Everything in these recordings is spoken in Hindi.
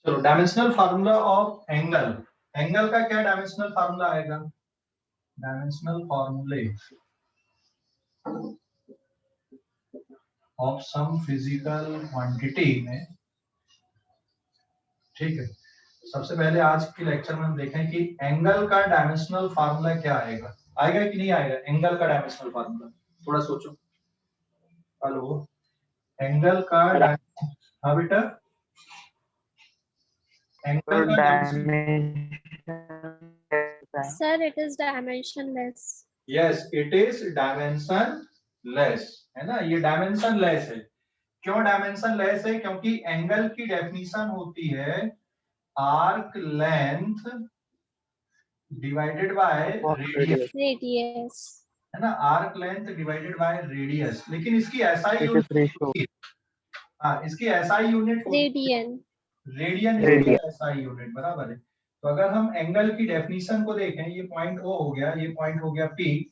चलो dimensional formula of angle, angle का क्या डायमेंशनल फार्मूला आएगा? डायमेंशनल फार्मूले ऑफ सम फिजिकल क्वांटिटी में, ठीक है। सबसे पहले आज के लेक्चर में हम देखें कि एंगल का डायमेंशनल फार्मूला क्या आएगा, आएगा कि नहीं आएगा एंगल का डायमेंशनल फार्मूला, थोड़ा सोचो। हेलो, एंगल का हाँ बेटा, एंगल का sir it is dimensionless. Yes it is dimensionless, है ना, ये डायमेंशनलेस है। क्यों डायमेंशनलेस है? क्योंकि एंगल की डेफिनेशन होती है arc length divided by radius, radius, है ना, arc length divided by radius. लेकिन इसकी एसआई यूनिट, हाँ इसकी SI unit radian, radian SI unit, बराबर है। तो अगर हम एंगल की डेफिनेशन को देखें, ये पॉइंट ओ हो गया, ये पॉइंट हो गया पी,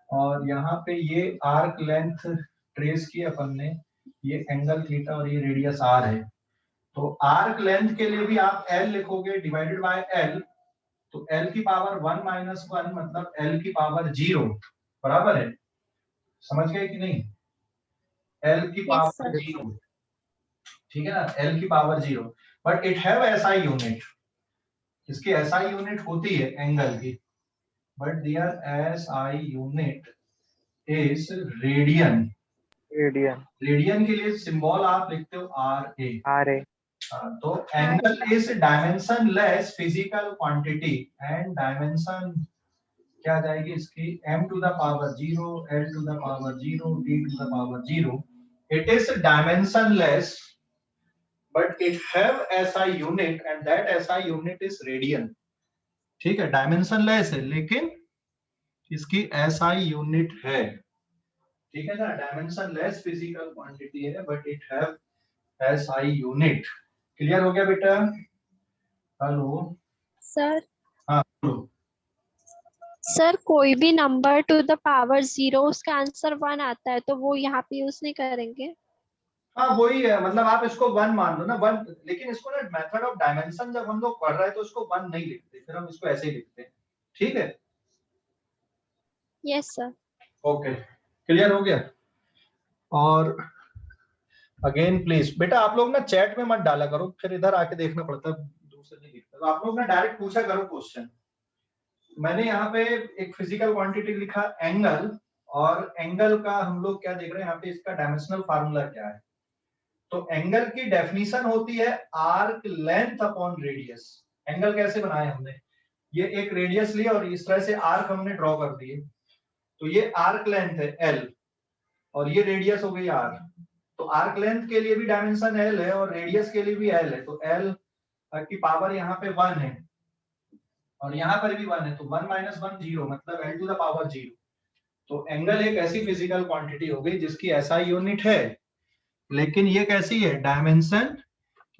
और यहाँ पे ये आर्क लेंथ ट्रेस की अपन ने, ये एंगल थीटा और ये रेडियस आर है। तो आर्क लेंथ के लिए भी आप एल लिखोगे डिवाइडेड बाय एल, तो एल की पावर 1 माइनस 1 मतलब एल की पावर 0, बराबर है। समझ गए कि नहीं? एल की पावर 0, ठीक है ना, एल की power 0, but it have SI unit, इसकी एसआई यूनिट होती है एंगल की, but there SI unit is radian. Radian के लिए सिंबल आप लिखते हो आर ए। तो angle is dimensionless physical quantity, and dimension क्या जाएगी इसकी, m to the power 0, l to the power 0, d to the power 0। It is dimensionless but it have SI unit and that SI unit is radian, ठीक है, डायमेंशनलेस है लेकिन इसकी SI यूनिट है, ठीक है ना, डायमेंशनलेस फिजिकल क्वांटिटी है but it have SI unit. Clear हो गया बेटा? Hello sir. हाँ बोलो। सर कोई भी नंबर टू द पावर 0 उसका आंसर 1 आता है, तो वो यहाँ पे यूज नहीं करेंगे? हाँ वही है, मतलब आप इसको 1 मान लो ना, 1, लेकिन इसको ना मेथड ऑफ डायमेंशन जब हम लोग पढ़ रहे हैं तो इसको 1 नहीं लिखते, फिर हम इसको ऐसे ही लिखते हैं, ठीक है। Yes sir. ओके, क्लियर हो गया। और अगेन प्लीज बेटा आप लोग ना चैट में मत डाला करो, फिर इधर आके देखना पड़ता है, दूसरे नहीं दिखता, तो आप लोग ना डायरेक्ट पूछा करो क्वेश्चन। मैंने यहाँ पे एक फिजिकल क्वांटिटी लिखा एंगल, और एंगल का हम लोग क्या देख रहे हैं यहाँ पे, इसका डायमेंशनल फार्मूला क्या है। तो एंगल की डेफिनेशन होती है arc length upon radius. Angle कैसे बनाए हमने, ये एक रेडियस लिया और इस तरह से आर्क हमने ड्रॉ कर दिए, तो ये आर्क लेंथ है एल और ये रेडियस हो गई आर। तो आर्क लेंथ के लिए भी डायमेंशन एल है और रेडियस के लिए भी एल है, तो एल की पावर यहाँ पे 1 है और यहाँ पर भी 1 है, तो 1 माइनस 1 0 मतलब एल टू द पावर 0। तो एंगल एक ऐसी फिजिकल क्वांटिटी हो गई जिसकी एसआई यूनिट है, लेकिन ये कैसी है, डायमेंशन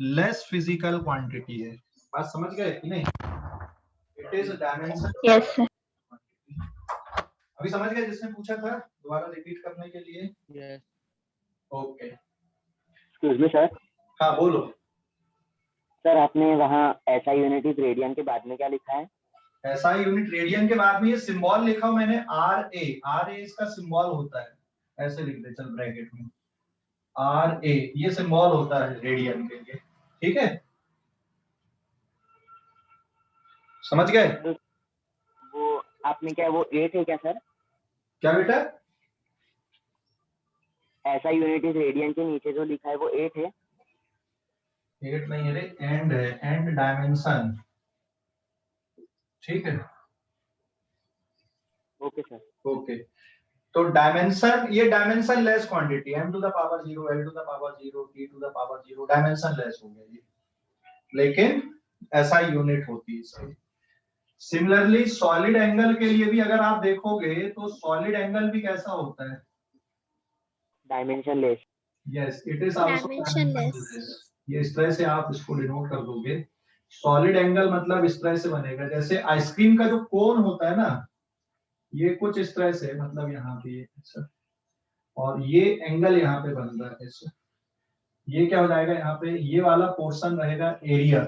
लेस फिजिकल क्वांटिटी है। बात समझ गए कि नहीं? It is dimension, yes sir. अभी समझ गए जिसने पूछा था, दोबारा रिपीट करने के लिए? Yes. Okay excuse me sir. हाँ बोलो। सर आपने वहाँ एसआई यूनिट इज रेडियन के बाद में क्या लिखा है? एसआई यूनिट रेडियन के बाद में ये सिंबल लिखा हूं मैंने आर ए इसका सिंबल होता है, ऐसे लिख दे चल ब्रैकेट में, आर ए ये सिंबल होता है रेडियन के लिए, ठीक है, समझ गए? वो आपने क्या, वो 8 है क्या सर? क्या बेटा? एसआई यूनिट इज रेडियन के नीचे जो लिखा है वो 8 है? 8 नहीं है रे, एंड है, एंड डायमेंशन, ठीक है। Okay sir. ओके तो डायमेंशन, ये dimensionless quantity, m to the power 0, l to the power 0, t to the power 0, dimensionless हो गया ये, लेकिन ऐसा यूनिट होती है इसकी। सिमिलरली सॉलिड एंगल के लिए भी अगर आप देखोगे तो सॉलिड एंगल भी कैसा होता है, dimension less. Yes it is also dimensionless. Dimensionless. ये इस तरह से आप इसको डिनोट कर दोगे, सॉलिड एंगल मतलब इस तरह से बनेगा, जैसे आइसक्रीम का जो कोन होता है ना, ये कुछ इस तरह से, मतलब यहाँ पे ऐसा, और ये एंगल यहाँ पे बन रहा है ऐसा, ये क्या हो जाएगा यहाँ पे, ये वाला पोर्शन रहेगा एरिया,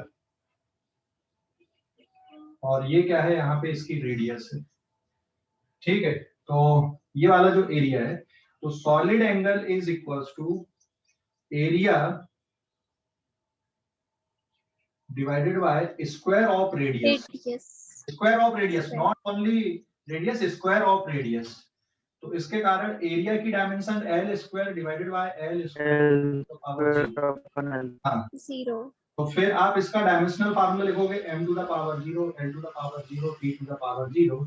और ये क्या है यहाँ पे इसकी रेडियस है। ठीक है, तो ये वाला जो एरिया है, तो solid angle is equals to area divided by square of radius. Square of radius, not only radius, square of radius. तो इसके कारण एरिया की dimension L square divided by L square. हाँ, जीरो। तो फिर आप इसका डायमेंशनल फार्मूला लिखोगे m to the power 0, l to the power 0, p to the power 0,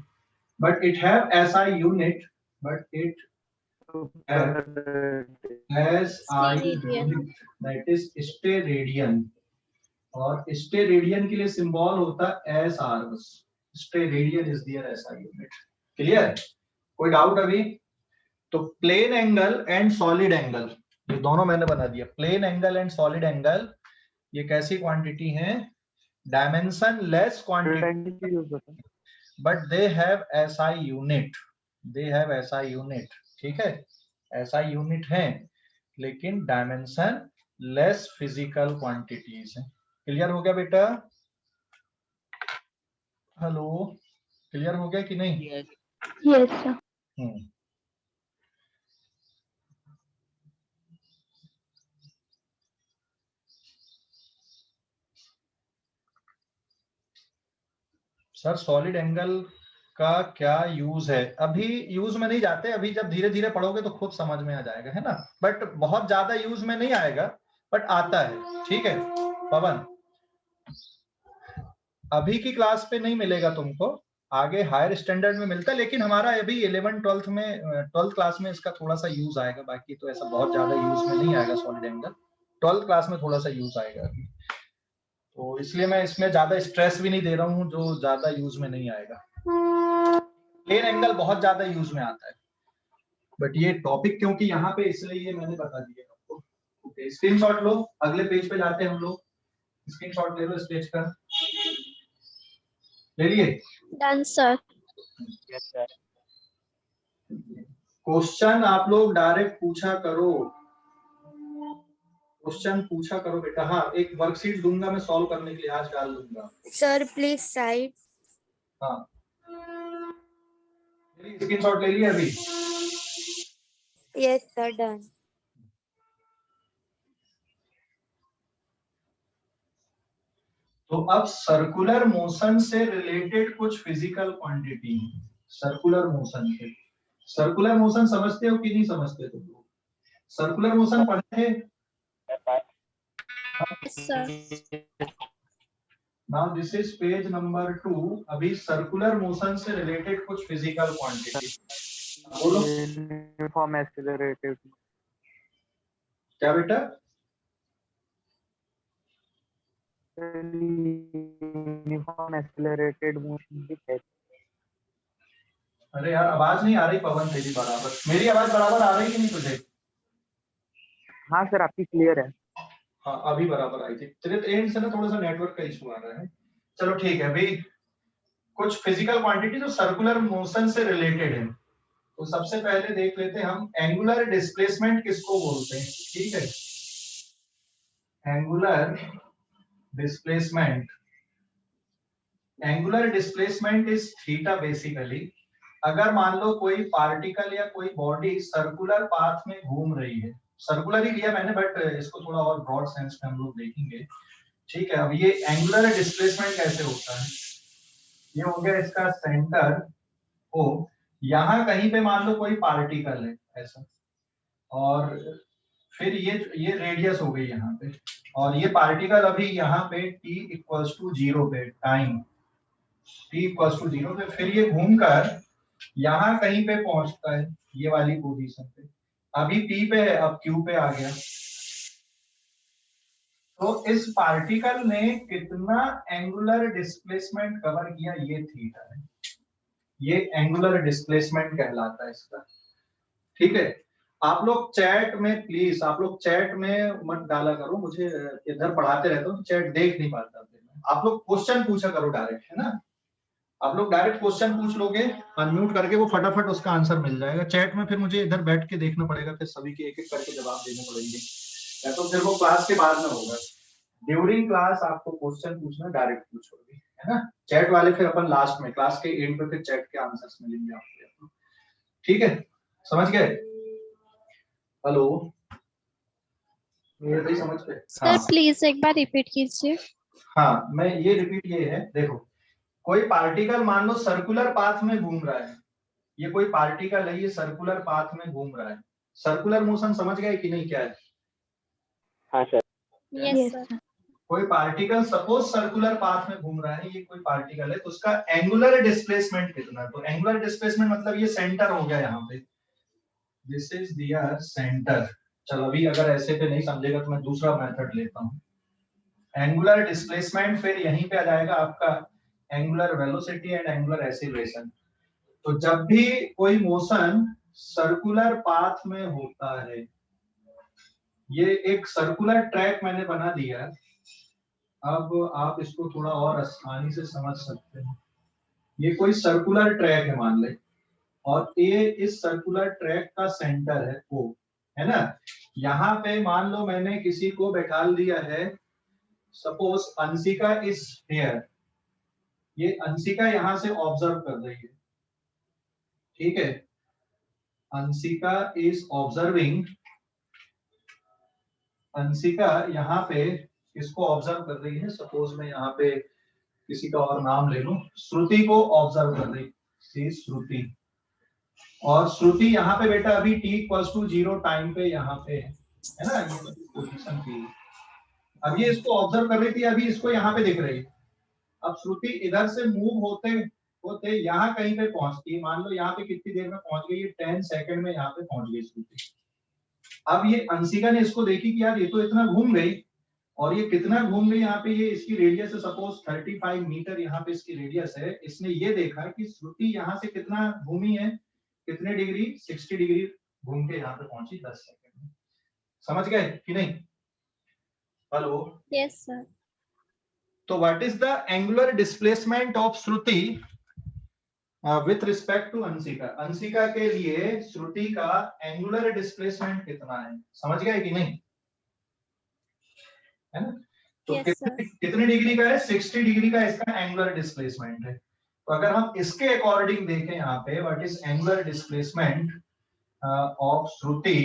but it have SI unit, but it have SI unit, that is steradian, और स्टेरेडियन के लिए सिंबल होता है SR, बस steradian is their SI unit. Clear? कोई डाउट अभी? तो plane angle and solid angle, ये दोनों मैंने बना दिया। Plane angle and solid angle ये कैसी क्वांटिटी है? Dimensionless quantity, but they have SI unit, they have SI unit. ठीक है, SI यूनिट है लेकिन डायमेंशन लेस फिजिकल क्वांटिटीज है। क्लियर हो गया बेटा? हेलो, क्लियर हो गया कि नहीं? Yes sir. Sir solid angle का क्या यूज है? अभी यूज में नहीं जाते, अभी जब धीरे धीरे पढ़ोगे तो खुद समझ में आ जाएगा, है ना। बट बहुत ज्यादा यूज में नहीं आएगा, बट आता है। ठीक है पवन, अभी की क्लास पे नहीं मिलेगा तुमको, आगे हायर स्टैंडर्ड में मिलता है, लेकिन हमारा अभी 11 12th में 12th क्लास में इसका थोड़ा सा यूज आएगा, बाकी तो ऐसा बहुत ज्यादा यूज में नहीं आएगा सॉलिड एंगल। 12th क्लास में थोड़ा सा यूज आएगा अभी, तो इसलिए मैं इसमें ज्यादा स्ट्रेस भी नहीं दे रहा हूँ जो ज्यादा यूज में नहीं आएगा। प्लेन एंगल बहुत ज्यादा यूज में आता है, बट ये टॉपिक क्योंकि यहाँ पे, इसलिए ये मैंने बता दिया आपको। ओके, स्क्रीनशॉट लो, अगले पेज पे जाते हैं हम लोग। स्क्रीनशॉट ले लो इस पेज का, ले लिए? Done sir. Yes sir. Question आप लोग डायरेक्ट पूछा करो, क्वेश्चन पूछा करो बेटा। हाँ, एक वर्कशीट दूंगा मैं सॉल्व करने के लिए, आज डाल दूंगा सर प्लीज साइड। हाँ, स्क्रीनशॉट ले लिया अभी? Yes sir done. तो अब सर्कुलर मोशन से रिलेटेड कुछ फिजिकल क्वांटिटी, सर्कुलर मोशन से। सर्कुलर मोशन समझते हो कि नहीं समझते तुम लोग? सर्कुलर मोशन पढ़े थे? Now this is page number 2। अभी सर्कुलर मोशन से रिलेटेड कुछ फिजिकल क्वांटिटी बोलो। Uniform accelerated. क्या बेटा? यूनिफॉर्म एक्सेलरेटेड मोशन भी है। अरे यार आवाज नहीं आ रही पवन तेरी बराबर, मेरी आवाज बराबर आ रही कि नहीं तुझे? हाँ सर आपकी क्लियर है। हाँ अभी बराबर आई थी, तेरे एंड से ना थोड़ा सा नेटवर्क का इशू आ रहा है। चलो ठीक है, अभी कुछ फिजिकल क्वांटिटी जो सर्कुलर मोशन से रिलेटेड है। तो सबसे पहले देख लेते हैं हम, एंगुलर डिस्प्लेसमेंट किसको बोलते हैं? ठीक है, angular displacement, angular displacement is theta basically. अगर मान लो कोई पार्टिकल या कोई बॉडी सर्कुलर पाथ में घूम रही है, सर्कुलर ही लिया मैंने बट इसको थोड़ा और ब्रॉड सेंस में हम लोग देखेंगे। ठीक है, अब ये एंगुलर डिस्प्लेसमेंट कैसे होता है? ये हो गया इसका सेंटर ओ, यहाँ कहीं पे मान लो कोई पार्टिकल है ऐसा, और फिर ये रेडियस हो गई यहाँ पे, और ये पार्टिकल अभी यहाँ पे t इक्वल्स टू 0 पे, टाइम t इक्वल्स टू 0 पे, फिर ये घूमकर यहाँ कहीं पे पहुंचता है, ये वाली पोजीशन पे। अभी p पे है, अब q पे आ गया। तो इस पार्टिकल ने कितना एंगुलर डिस्प्लेसमेंट कवर किया? ये थीटा है, ये एंगुलर डिस्प्लेसमेंट कहलाता है इसका। ठीक है, आप लोग चैट में प्लीज, आप लोग चैट में मत डाला करो, मुझे इधर पढ़ाते रहते हो चैट देख नहीं पाता। आप लोग क्वेश्चन पूछा करो डायरेक्ट, है ना। आप लोग डायरेक्ट क्वेश्चन पूछ लोगे अनम्यूट करके, वो फटाफट उसका आंसर मिल जाएगा। चैट में फिर मुझे इधर बैठ के देखना पड़ेगा, फिर सभी के एक एक करके जवाब देने पड़ेंगे। या तो फिर वो क्लास के बाद में होगा। ड्यूरिंग क्लास आपको क्वेश्चन पूछना डायरेक्ट पूछोगे, है ना। चैट वाले फिर अपन लास्ट में, क्लास के एंड पे फिर चैट के आंसर्स मिलेंगे आपको। ठीक है, समझ गए? हेलो, मेरे समझ पे? सर प्लीज एक बार रिपीट कीजिए। हाँ, मैं ये रिपीट ये है, देखो कोई पार्टिकल मान लो सर्कुलर पाथ में घूम रहा है, ये कोई पार्टिकल है, ये सर्कुलर पाथ में घूम रहा है। सर्कुलर मोशन समझ गए कि नहीं क्या है? हाँ सर। Yes sir. कोई पार्टिकल सपोज सर्कुलर पाथ में घूम रहा है, ये कोई पार्टिकल है, तो उसका एंगुलर डिस्प्लेसमेंट कितना है? तो एंगुलर डिस्प्लेसमेंट मतलब ये सेंटर हो गया यहाँ पे, दिस इज दियर सेंटर। चलो अभी अगर ऐसे पे नहीं समझेगा तो मैं दूसरा मेथड लेता हूँ। एंगुलर डिस्प्लेसमेंट फिर यहीं पे आ जाएगा आपका angular velocity and angular acceleration. तो जब भी कोई मोशन सर्कुलर पाथ में होता है, ये एक सर्कुलर ट्रैक मैंने बना दिया, अब आप इसको थोड़ा और आसानी से समझ सकते हैं। ये कोई सर्कुलर ट्रैक है मान ले, और ये इस सर्कुलर ट्रैक का सेंटर है ओ, है ना। यहाँ पे मान लो मैंने किसी को बैठा दिया है, सपोज अंशिका इज हियर, ये अंशिका यहां से ऑब्जर्व कर रही है, ठीक है। अंशिका इज ऑब्जर्विंग, अंशिका यहाँ पे इसको ऑब्जर्व कर रही है, सपोज मैं यहाँ पे किसी का और नाम ले लूं, श्रुति को ऑब्जर्व कर रही है श्रुति। और श्रुति यहाँ पे बेटा अभी t=0 टाइम पे यहाँ पे है ना, ये पोजीशन थी। अब ये इसको ऑब्जर्व कर रही थी, अभी इसको यहाँ पे दिख रही है। अब श्रुति इधर से मूव होते होते यहाँ कहीं पे पहुंचती है, मान लो यहाँ पे कितनी देर में पहुंच गई, ये 10 सेकंड में यहाँ पे पहुंच गई श्रुति। अब ये अंशिका ने इसको देखी कि यार ये तो इतना घूम गई, और ये कितना घूम गई, यहाँ पे ये इसकी रेडियस है सपोज 35 मीटर, यहाँ पे इसकी रेडियस है। इसने ये देखा कि श्रुति यहाँ से कितना घूमी है, कितने डिग्री, 60 डिग्री घूम के यहाँ पे पहुंची 10 सेकंड में। समझ गए कि नहीं? Hello, yes sir. तो what is the angular displacement of Shruti with respect to Anshika? Anshika के लिए श्रुति का एंगुलर डिस्प्लेसमेंट कितना है, समझ गए कि नहीं? है ना। तो Yes, कितने डिग्री का है? 60 डिग्री का इसका एंगुलर डिस्प्लेसमेंट है। तो अगर हम इसके अकॉर्डिंग देखें यहाँ पे, what is angular displacement of Shruti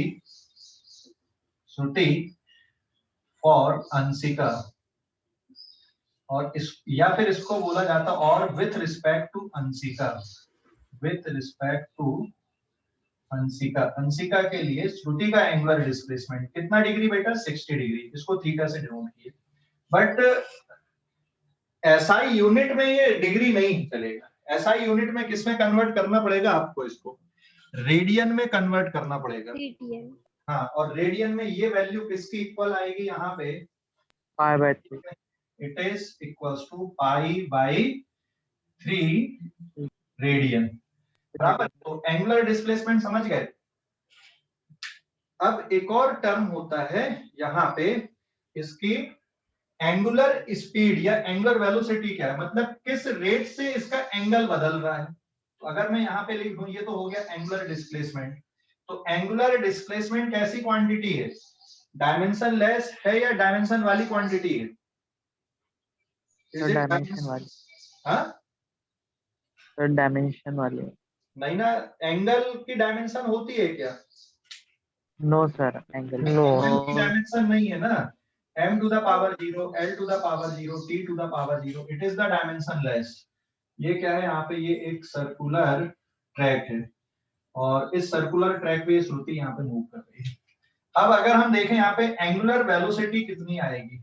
for Anshika, और इस या फिर इसको बोला जाता और with respect to Anshika, with respect to Anshika. Anshika के लिए श्रुति का एंगुलर डिस्प्लेसमेंट कितना डिग्री बेटा? 60 डिग्री। इसको थीटा से डिनोट किए, बट एसआई यूनिट में ये डिग्री नहीं चलेगा। एसआई यूनिट में किसमें कन्वर्ट करना पड़ेगा आपको? इसको रेडियन में कन्वर्ट करना पड़ेगा। रेडियन। हाँ, और रेडियन में ये वैल्यू किसकी इक्वल आएगी यहाँ पे? π/3। It is equals to π/3 radian, बराबर। तो एंगुलर डिस्प्लेसमेंट समझ गए। अब एक और टर्म होता है यहाँ पे, इसकी एंगुलर स्पीड या एंगुलर वेलोसिटी क्या है, मतलब किस रेट से इसका एंगल बदल रहा है। तो अगर मैं यहाँ पे लिख दूं, ये तो हो गया एंगुलर डिस्प्लेसमेंट। तो एंगुलर डिस्प्लेसमेंट कैसी क्वांटिटी है? डायमेंशन लेस है या डायमेंशन वाली क्वांटिटी है? डायमेंशन वाली। हाँ, डायमेंशन वाली नहीं ना, एंगल की डायमेंशन होती है क्या? नो सर, एंगल की डायमेंशन नहीं है ना। m to the power 0, l to the power 0, t to the power 0, it is the dimensionless। ये क्या है यहाँ पे? ये एक सर्कुलर ट्रैक है, और इस सर्कुलर ट्रैक पे श्रुति यहाँ पे मूव कर रही है। अब अगर हम देखें यहाँ पे एंगुलर वेलोसिटी कितनी आएगी,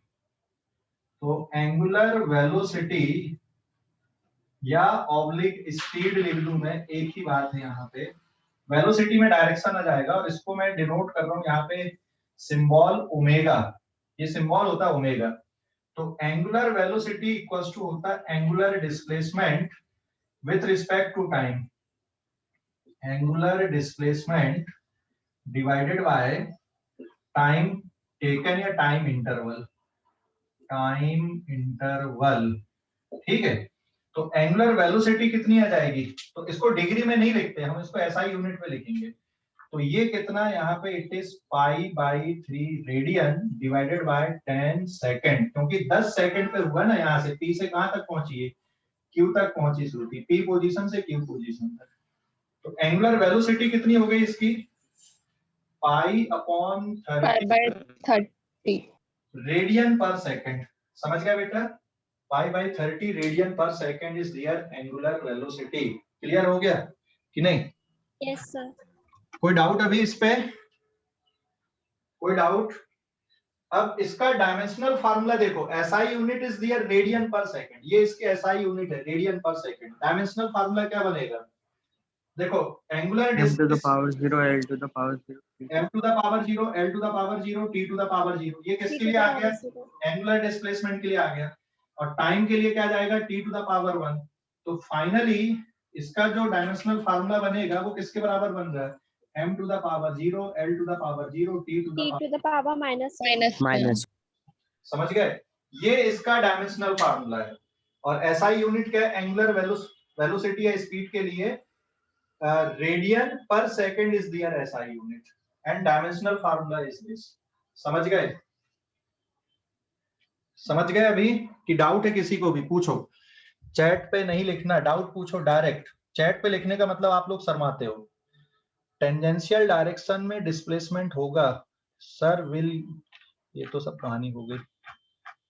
तो एंगुलर वेलोसिटी या ऑब्लिक स्पीड लिख लूं मैं, एक ही बात है। यहाँ पे वेलोसिटी में डायरेक्शन आ जाएगा, और इसको मैं डिनोट कर रहा हूँ यहाँ पे सिंबल ओमेगा, ये सिंबल होता है ओमेगा। तो एंगुलर वेलोसिटी इक्वल्स टू होता है angular displacement with respect to time, angular displacement divided by time taken या टाइम इंटरवल, टाइम इंटरवल। ठीक है, तो एंगुलर वेलोसिटी कितनी आ जाएगी? तो इसको डिग्री में नहीं लिखते हम, इसको एसआई यूनिट में लिखेंगे। तो ये कितना यहाँ पे it is π/3 radian divided by 10 second, क्योंकि 10 सेकंड पे हुआ ना, यहाँ से P से कहां तक पहुंची है, Q तक पहुंची श्रुति, P पोजीशन से Q पोजीशन तक। तो एंगुलर वेलोसिटी कितनी हो गई इसकी, π/30 रेडियन पर सेकंड। समझ गया बेटा, π/30 radian per second is their angular velocity. Clear हो गया कि नहीं? Yes sir. कोई डाउट अभी इस पे? कोई डाउट? अब इसका डायमेंशनल फार्मूला देखो, SI unit is their radian per second, ये इसके SI यूनिट है radian per second. Dimensional formula क्या बनेगा, देखो angular m to the power 0 l to the power 0 m to the power 0 l to the power 0 t to the power 0, ये किसके लिए आ गया, एंगुलर डिस्प्लेसमेंट के लिए आ गया, और टाइम के लिए क्या जाएगा, t to the power 1। तो फाइनली इसका जो डायमेंशनल फार्मूला बनेगा वो किसके बराबर बन रहा है, m to the power 0 l to the power 0 t to the power minus। समझ गए, ये इसका डायमेंशनल फार्मूला है। और SI यूनिट क्या है, एंगुलर वेलोसिटी या स्पीड के लिए radian per second is their SI unit and dimensional formula is this. समझ गए? समझ गए अभी कि डाउट है किसी को भी? पूछो, चैट पे नहीं लिखना, डाउट पूछो डायरेक्ट। चैट पे लिखने का मतलब आप लोग शर्माते हो। टेंजेंशियल डायरेक्शन में डिस्प्लेसमेंट होगा सर, विल, ये तो सब कहानी हो गई,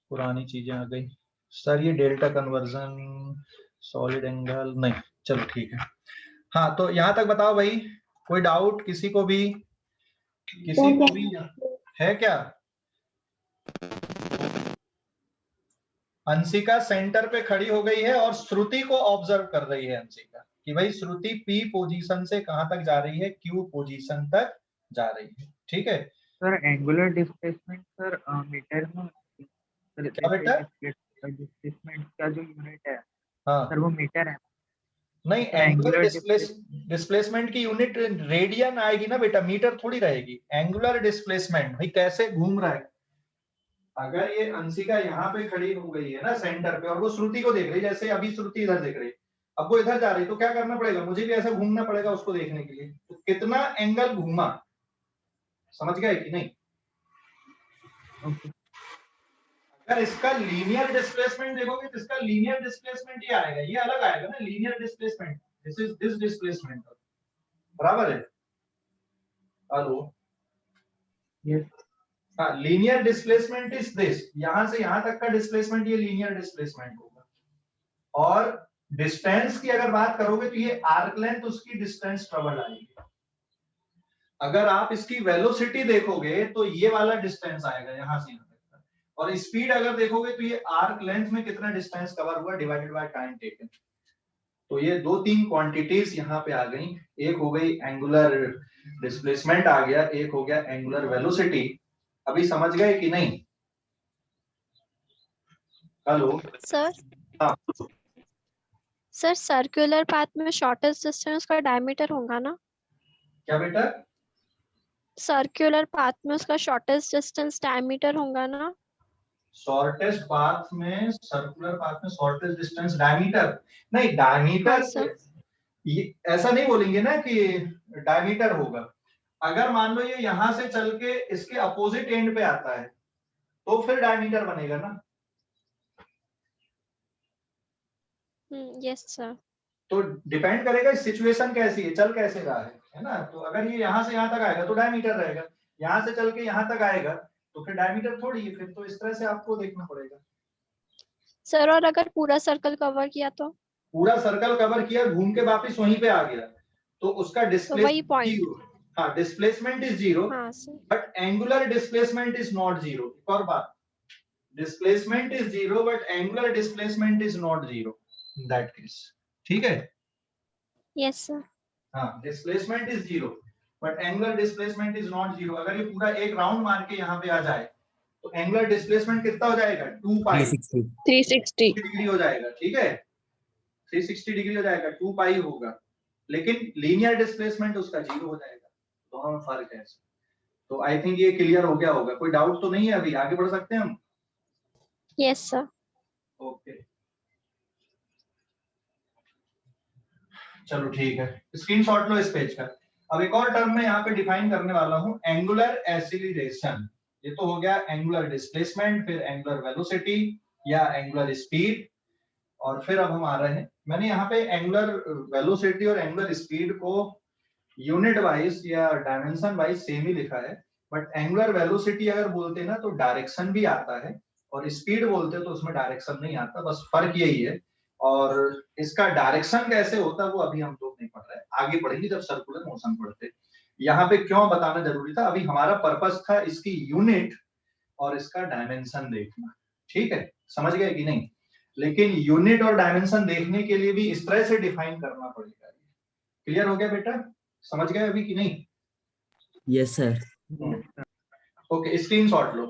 पुरानी चीजें आ गई सर, ये डेल्टा कन्वर्जन सॉलिड एंगल नहीं, चलो ठीक है। हाँ तो यहाँ तक बताओ भाई, कोई डाउट किसी को भी? किसी को भी है क्या? अंशिका सेंटर पे खड़ी हो गई है और श्रुति को ऑब्जर्व कर रही है अंशिका कि भाई श्रुति P पोजीशन से कहां तक जा रही है, Q पोजीशन तक जा रही है। ठीक है sir, angular displacement sir meter में सर, क्या बेटा? डिस्प्लेसमेंट का जो यूनिट है हाँ सर वो मीटर है। नहीं, एंगुलर डिस्प्लेसमेंट की यूनिट रेडियन आएगी ना बेटा, मीटर थोड़ी रहेगी। एंगुलर डिस्प्लेसमेंट भाई कैसे घूम रहा है, अगर ये अंशिका यहाँ पे खड़ी हो गई है ना सेंटर पे और वो श्रुति को देख रही है, जैसे अभी श्रुति इधर देख रही है, अब वो इधर जा रही है, तो क्या करना पड़ेगा, मुझे भी ऐसा घूमना पड़ेगा उसको देखने के लिए। तो कितना एंगल घूमा, समझ गए कि नहीं? अगर इसका लीनियर डिस्प्लेसमेंट देखोगे तो इसका लीनियर डिस्प्लेसमेंट ये आएगा, ये अलग आएगा ना, linear displacement, this is this displacement, बराबर है? हेलो, यस हाँ, लीनियर डिस्प्लेसमेंट इज दिस, यहां से यहां तक का डिस्प्लेसमेंट ये लीनियर डिस्प्लेसमेंट होगा। और डिस्टेंस की अगर बात करोगे तो ये आर्क लेंथ उसकी डिस्टेंस ट्रेवल आएगी। अगर आप इसकी वेलोसिटी देखोगे तो ये वाला डिस्टेंस आएगा यहां से यहां तक का, और स्पीड अगर देखोगे तो ये आर्क लेंथ में कितना डिस्टेंस कवर हुआ डिवाइडेड बाय टाइम टेकन। तो ये दो तीन क्वांटिटीज यहाँ पे आ गई, एक हो गई एंगुलर डिस्प्लेसमेंट आ गया, एक हो गया एंगुलर वेलोसिटी। अभी समझ गए कि नहीं? Hello sir. हाँ सर सर्कुलर पाथ में शॉर्टेस्ट डिस्टेंस का डायमीटर होगा ना? क्या बेटा? सर्कुलर पाथ में उसका शॉर्टेस्ट डिस्टेंस डायमीटर होगा ना? शॉर्टेस्ट पाथ में, सर्कुलर पाथ में शॉर्टेस्ट डिस्टेंस डायमीटर नहीं, डायमीटर ये ऐसा नहीं बोलेंगे ना कि डायमीटर होगा। अगर मान लो ये यहां से चल के इसके अपोजिट एंड पे आता है तो फिर डायमीटर बनेगा ना। Yes sir. तो डिपेंड करेगा सिचुएशन कैसी है, चल कैसे रहा है ना। तो अगर ये यहां से यहां तक आएगा तो डायमीटर रहेगा, यहां से चल के यहां तक आएगा तो फिर डायमीटर थोड़ी है, फिर तो इस तरह से आपको देखना पड़ेगा। सर और अगर पूरा सर्कल कवर किया तो? पूरा सर्कल कवर किया, घूम के वापस वहीं पे आ गया तो उसका डिस्प्लेसमेंट जीरो। हाँ, displacement is zero, but angular displacement is not zero. एक और बात, displacement is zero but angular displacement is not zero in that case. ठीक है? Yes sir. हाँ, displacement is zero but angular displacement is not zero. अगर ये पूरा एक राउंड मार के यहाँ पे आ जाए तो एंगुलर डिस्प्लेसमेंट कितना हो जाएगा, 2 पाई 360 डिग्री हो जाएगा। ठीक है, 360 डिग्री हो जाएगा, 2 पाई होगा, लेकिन लीनियर डिस्प्लेसमेंट उसका जीरो हो जाएगा। दोनों में फर्क है। तो आई थिंक ये क्लियर हो गया होगा, कोई डाउट तो नहीं है? अभी आगे बढ़ सकते हैं हम? Yes sir. ओके चलो ठीक है, स्क्रीनशॉट लो इस पेज का। अब एक और टर्म में यहाँ पे डिफाइन करने वाला हूँ, एंगुलर एसिलरेशन। ये तो हो गया एंगुलर डिस्प्लेसमेंट, फिर एंगुलर वेलोसिटी या एंगुलर स्पीड, और फिर अब हम आ रहे हैं, मैंने यहाँ पे एंगुलर वेलोसिटी और एंगुलर स्पीड को यूनिट वाइज या डायमेंशन वाइज सेम ही लिखा है, बट एंगुलर वेलोसिटी अगर बोलते ना तो डायरेक्शन भी आता है, और स्पीड बोलते तो उसमें डायरेक्शन नहीं आता, बस फर्क यही है। और इसका डायरेक्शन कैसे होता है वो अभी हम लोग नहीं पढ़ रहे हैं, आगे पढ़ेंगे जब सर्कुलर मोशन पढ़ते। यहाँ पे क्यों बताना जरूरी था, अभी हमारा पर्पस था इसकी यूनिट और इसका डायमेंशन देखना, ठीक है, समझ गए कि नहीं। लेकिन यूनिट और डायमेंशन देखने के लिए भी इस तरह से डिफाइन करना पड़ेगा। क्लियर हो गया बेटा, समझ गए अभी कि नहीं? Yes sir. ओके, स्क्रीनशॉट लो,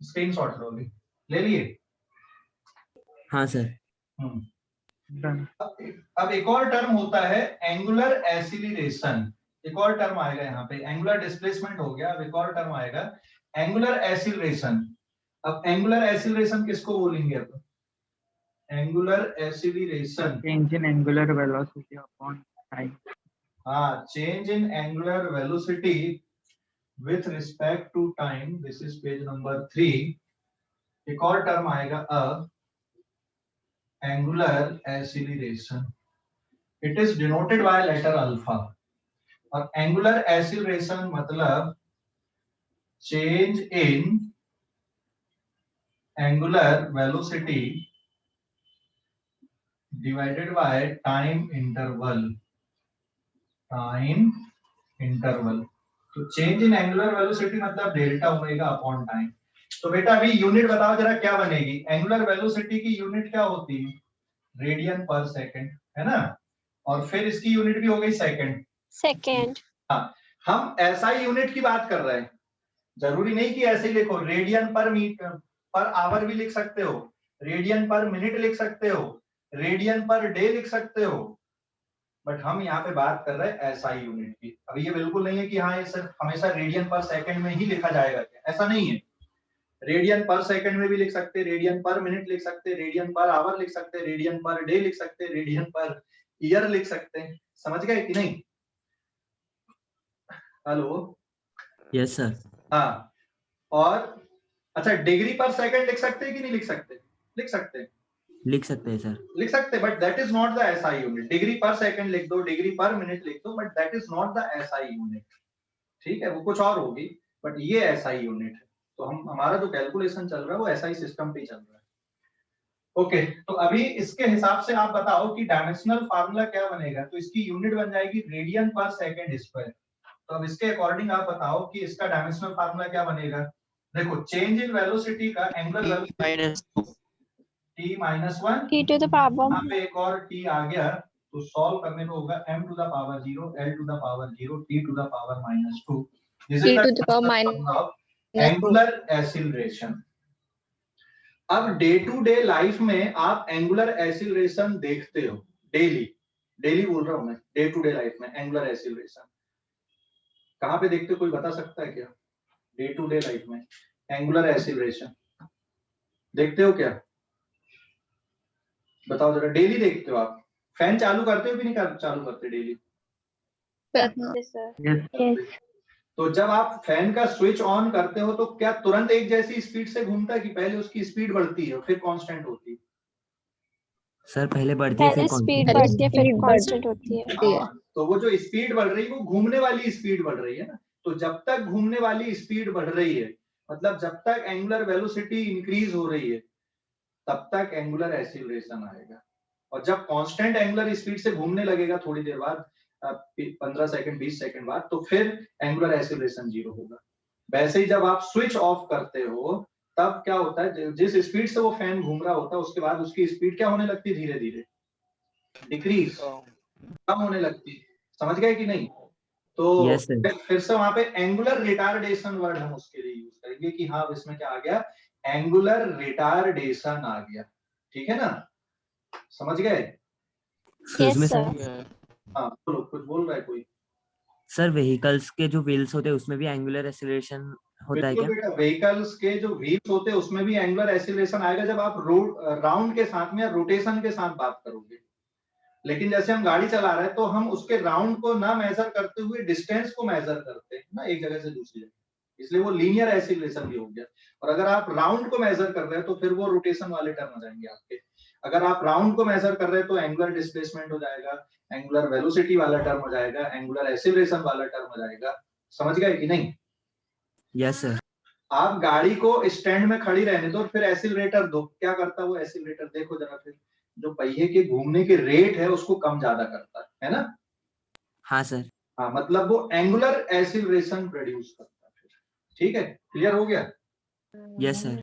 स्क्रीनशॉट लो, अभी ले लिए? हाँ सर। Done. अब एक और टर्म होता है एंगुलर एसिलरेशन, एक और टर्म आएगा यहाँ पे, एंगुलर डिस्प्लेसमेंट हो गया, अब एक और टर्म आएगा एंगुलर एसिलरेशन। अब एंगुलर एसिलरेशन किसको बोलेंगे? अब angular acceleration, Change in angular velocity upon time. हाँ, change in angular velocity with respect to time, this is page number 3। एक और टर्म आएगा अब angular acceleration, it is denoted by letter alpha. और एंगुलर एसिलरेशन मतलब change in angular velocity divided by time interval, time interval. तो चेंज इन एंगुलर वेलोसिटी मतलब डेल्टा ओमेगा अपॉन टाइम। तो बेटा अभी यूनिट बताओ जरा क्या बनेगी, एंगुलर वेलोसिटी की यूनिट क्या होती है? रेडियन पर सेकंड, है ना, और फिर इसकी यूनिट भी हो गई सेकंड। सेकेंड। हाँ, हम एसआई यूनिट की बात कर रहे हैं, जरूरी नहीं कि ऐसे ही लिखो, रेडियन पर मीटर पर आवर भी लिख सकते हो, रेडियन पर मिनट लिख सकते हो, रेडियन पर डे लिख सकते हो, बट हम यहाँ पे बात कर रहे हैं एसआई यूनिट की। अभी ये बिल्कुल नहीं है कि हाँ ये सिर्फ हमेशा रेडियन पर सेकंड में ही लिखा जाएगा, ऐसा नहीं है। रेडियन पर सेकंड में भी लिख सकते, रेडियन पर मिनट लिख सकते, रेडियन पर आवर लिख सकते, रेडियन पर डे लिख सकते, रेडियन पर ईयर लिख सकते हैं, समझ गए कि नहीं? Hello, yes sir. हाँ, और अच्छा, डिग्री पर सेकंड लिख सकते हैं कि नहीं लिख सकते? लिख सकते हैं, लिख सकते हैं सर। लिख सकते, but that is not the SI unit. Degree पर सेकंड लिख दो, डिग्री पर मिनट लिख दो, but that is not the SI unit, ठीक है, वो कुछ और होगी, बट ये एसआई यूनिट है। तो हम हमारा जो कैलकुलेशन चल रहा है वो एसआई सिस्टम पे चल रहा है। ओके, तो अभी इसके हिसाब से आप बताओ कि डायमेंशनल फार्मूला क्या बनेगा। तो इसकी यूनिट बन जाएगी रेडियन पर सेकंड स्क्वायर। तो अब इसके अकॉर्डिंग आप बताओ कि इसका डायमेंशनल फार्मूला क्या बनेगा। देखो, चेंज इन वेलोसिटी का angular velocity t-1, t to the power यहाँ पे एक और t आ गया, तो सॉल्व करने को होगा m to the power 0, l to the power 0, t to the power -2। This t is to the power the angular acceleration. अब डे टू डे लाइफ में आप एंगुलर एसिलरेशन देखते हो डेली, डेली बोल रहा हूं मैं, डे टू डे लाइफ में एंगुलर एसिलरेशन कहाँ पे देखते हो, कोई बता सकता है क्या? डे टू डे लाइफ में एंगुलर एसिलरेशन देखते हो क्या? बताओ जरा, डेली देखते हो आप? फैन चालू करते हो कि नहीं चालू करते डेली? Yes. तो जब आप फैन का स्विच ऑन करते हो तो क्या तुरंत एक जैसी स्पीड से घूमता है कि पहले उसकी स्पीड बढ़ती है फिर कांस्टेंट होती है? सर पहले बढ़ती है पहले फिर स्पीड constant बढ़ती है फिर कांस्टेंट होती है। हाँ, तो वो जो स्पीड बढ़ रही है वो घूमने वाली स्पीड बढ़ रही है ना। तो जब तक घूमने वाली स्पीड बढ़ रही है, मतलब जब तक एंगुलर वेलोसिटी इंक्रीज हो रही है, तब तक एंगुलर एसिलरेशन आएगा। और जब कांस्टेंट एंगुलर स्पीड से घूमने लगेगा थोड़ी देर बाद, 15 सेकंड 20 सेकंड बाद, तो फिर एंगुलर एसिलरेशन 0 होगा। वैसे ही जब आप स्विच ऑफ करते हो तब क्या होता है, जिस स्पीड से वो फैन घूम रहा होता है उसके बाद उसकी स्पीड क्या होने लगती है, धीरे धीरे डिक्रीज, कम होने लगती है। समझ गए कि नहीं? तो Yes, sir. फिर से वहां पे एंगुलर रिटार्डेशन वर्ड हम उसके लिए यूज करेंगे कि हाँ इसमें क्या आ गया, एंगुलर रिटार्डेशन आ गया, ठीक है ना? समझ गए? Excuse me, Yes, sir. sir. हाँ बोलो, कुछ बोल रहा है कोई? सर व्हीकल्स के जो व्हील्स होते हैं उसमें भी एंगुलर एक्सीलरेशन होता है बिल्कुल क्या? बेटा, व्हीकल्स के जो व्हील्स होते हैं उसमें भी एंगुलर एक्सीलरेशन आएगा जब आप राउंड के साथ में या रोटेशन के साथ बात करोगे। लेकिन जैसे हम गाड़ी चला रहे हैं तो हम उसके राउंड को ना मेजर करते हुए डिस्टेंस को मेजर करते हैं ना, एक जगह से दूसरी जगह, इसलिए वो लीनियर एक्सीलरेशन भी हो गया। और अगर आप राउंड को मेजर कर रहे हैं तो फिर वो रोटेशन वाले टर्म आ जाएंगे आपके। अगर आप राउंड को मेजर कर रहे हैं तो एंगुलर डिस्प्लेसमेंट हो जाएगा, एंगुलर वेलोसिटी वाला टर्म हो जाएगा, एंगुलर एक्सीलरेशन वाला टर्म हो जाएगा। समझ गए कि नहीं? Yes sir. आप गाड़ी को स्टैंड में खड़ी रहने दो और फिर एक्सीलरेटर दो, क्या करता है वो एक्सीलरेटर? देखो जरा, फिर जो पहिए के घूमने के रेट है उसको कम ज्यादा करता है ना? हाँ सर। हाँ, मतलब वो एंगुलर एक्सीलरेशन प्रोड्यूस करता है फिर। ठीक है, क्लियर हो गया? Yes sir.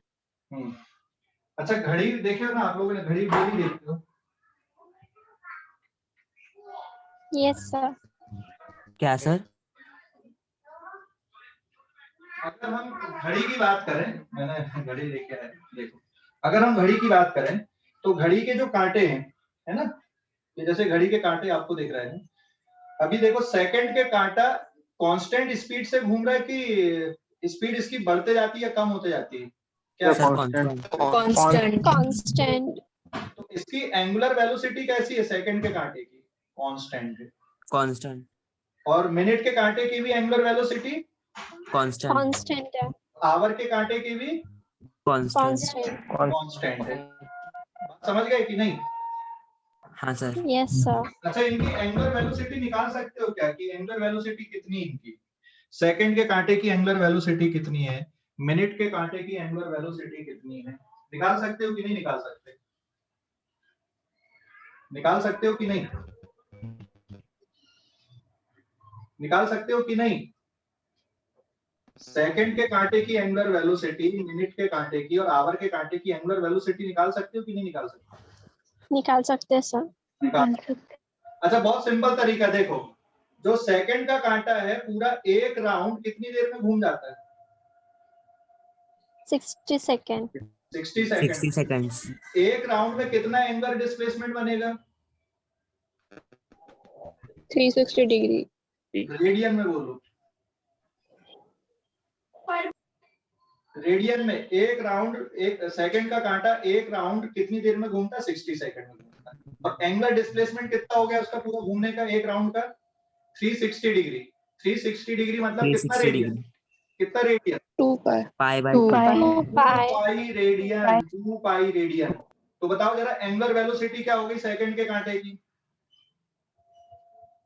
अच्छा, घड़ी देखे हो ना आप लोगों ने? घड़ी डेली देखते हो? Yes sir. क्या सर? अगर हम घड़ी की बात करें, मैंने घड़ी लेके आया, देखो, अगर हम घड़ी की बात करें तो घड़ी के जो कांटे हैं, है ना, ये जैसे घड़ी के कांटे आपको दिख रहे हैं, अभी देखो सेकंड के कांटा कांस्टेंट स्पीड से घूम रहा है कि स्पीड इसकी बढ़ते जाती है या कम होते जाती है? क्या सर कांस्टेंट। कांस्टेंट। कांस्टेंट। तो इसकी एंगुलर वेलोसिटी कैसी है सेकंड के कांटे की? कांस्टेंट है। कांस्टेंट। और मिनट के कांटे की भी एंगुलर वेलोसिटी कांस्टेंट। कांस्टेंट है। आवर के कांटे की भी कांस्टेंट। कांस्टेंट है। समझ गए कि नहीं? हाँ सर। Yes sir. अच्छा, इनकी एंगुलर वेलोसिटी निकाल सकते हो क्या कि एंगुलर वेलोसिटी कितनी है इनकी? सेकंड के कांटे की एंगुलर वेलोसिटी कितनी है, मिनट के कांटे की एंगुलर वेलोसिटी कितनी है? निकाल सकते हो कि नहीं निकाल सकते? निकाल सकते हो कि नहीं? निकाल सकते हो कि नहीं? सेकंड के कांटे की एंगुलर वेलोसिटी, मिनट के कांटे की और आवर के कांटे की एंगुलर वेलोसिटी निकाल सकते हो कि नहीं निकाल सकते? निकाल सकते हैं सर। निकाल सकते। अच्छा, बहुत सिंपल तरीका देखो, जो सेकंड का कांटा है पूरा एक राउंड कितनी देर में घूम जाता है? 60 सेकेंड। 60 60 सेकंड। सेकंड्स। एक राउंड में कितना एंगुलर डिस्प्लेसमेंट बनेगा? 360 डिग्री। रेडियन में बोलो। रेडियन में एक राउंड, एक सेकंड का कांटा एक राउंड कितनी देर में घूमता है? 60 सेकंड में घूमता है। और एंगुलर डिस्प्लेसमेंट कितना हो गया उसका पूरा घूमने का एक राउंड का? 360 डिग्री। 360 डिग्री मतलब कितना 360 रेडियन? डिग्री। कितना radian? 2 pi. Pi by 2 2। Pi. 2 pi radian. 2 pi radian. तो बताओ जरा एंगुलर वेलोसिटी क्या होगी सेकंड के कांटे की?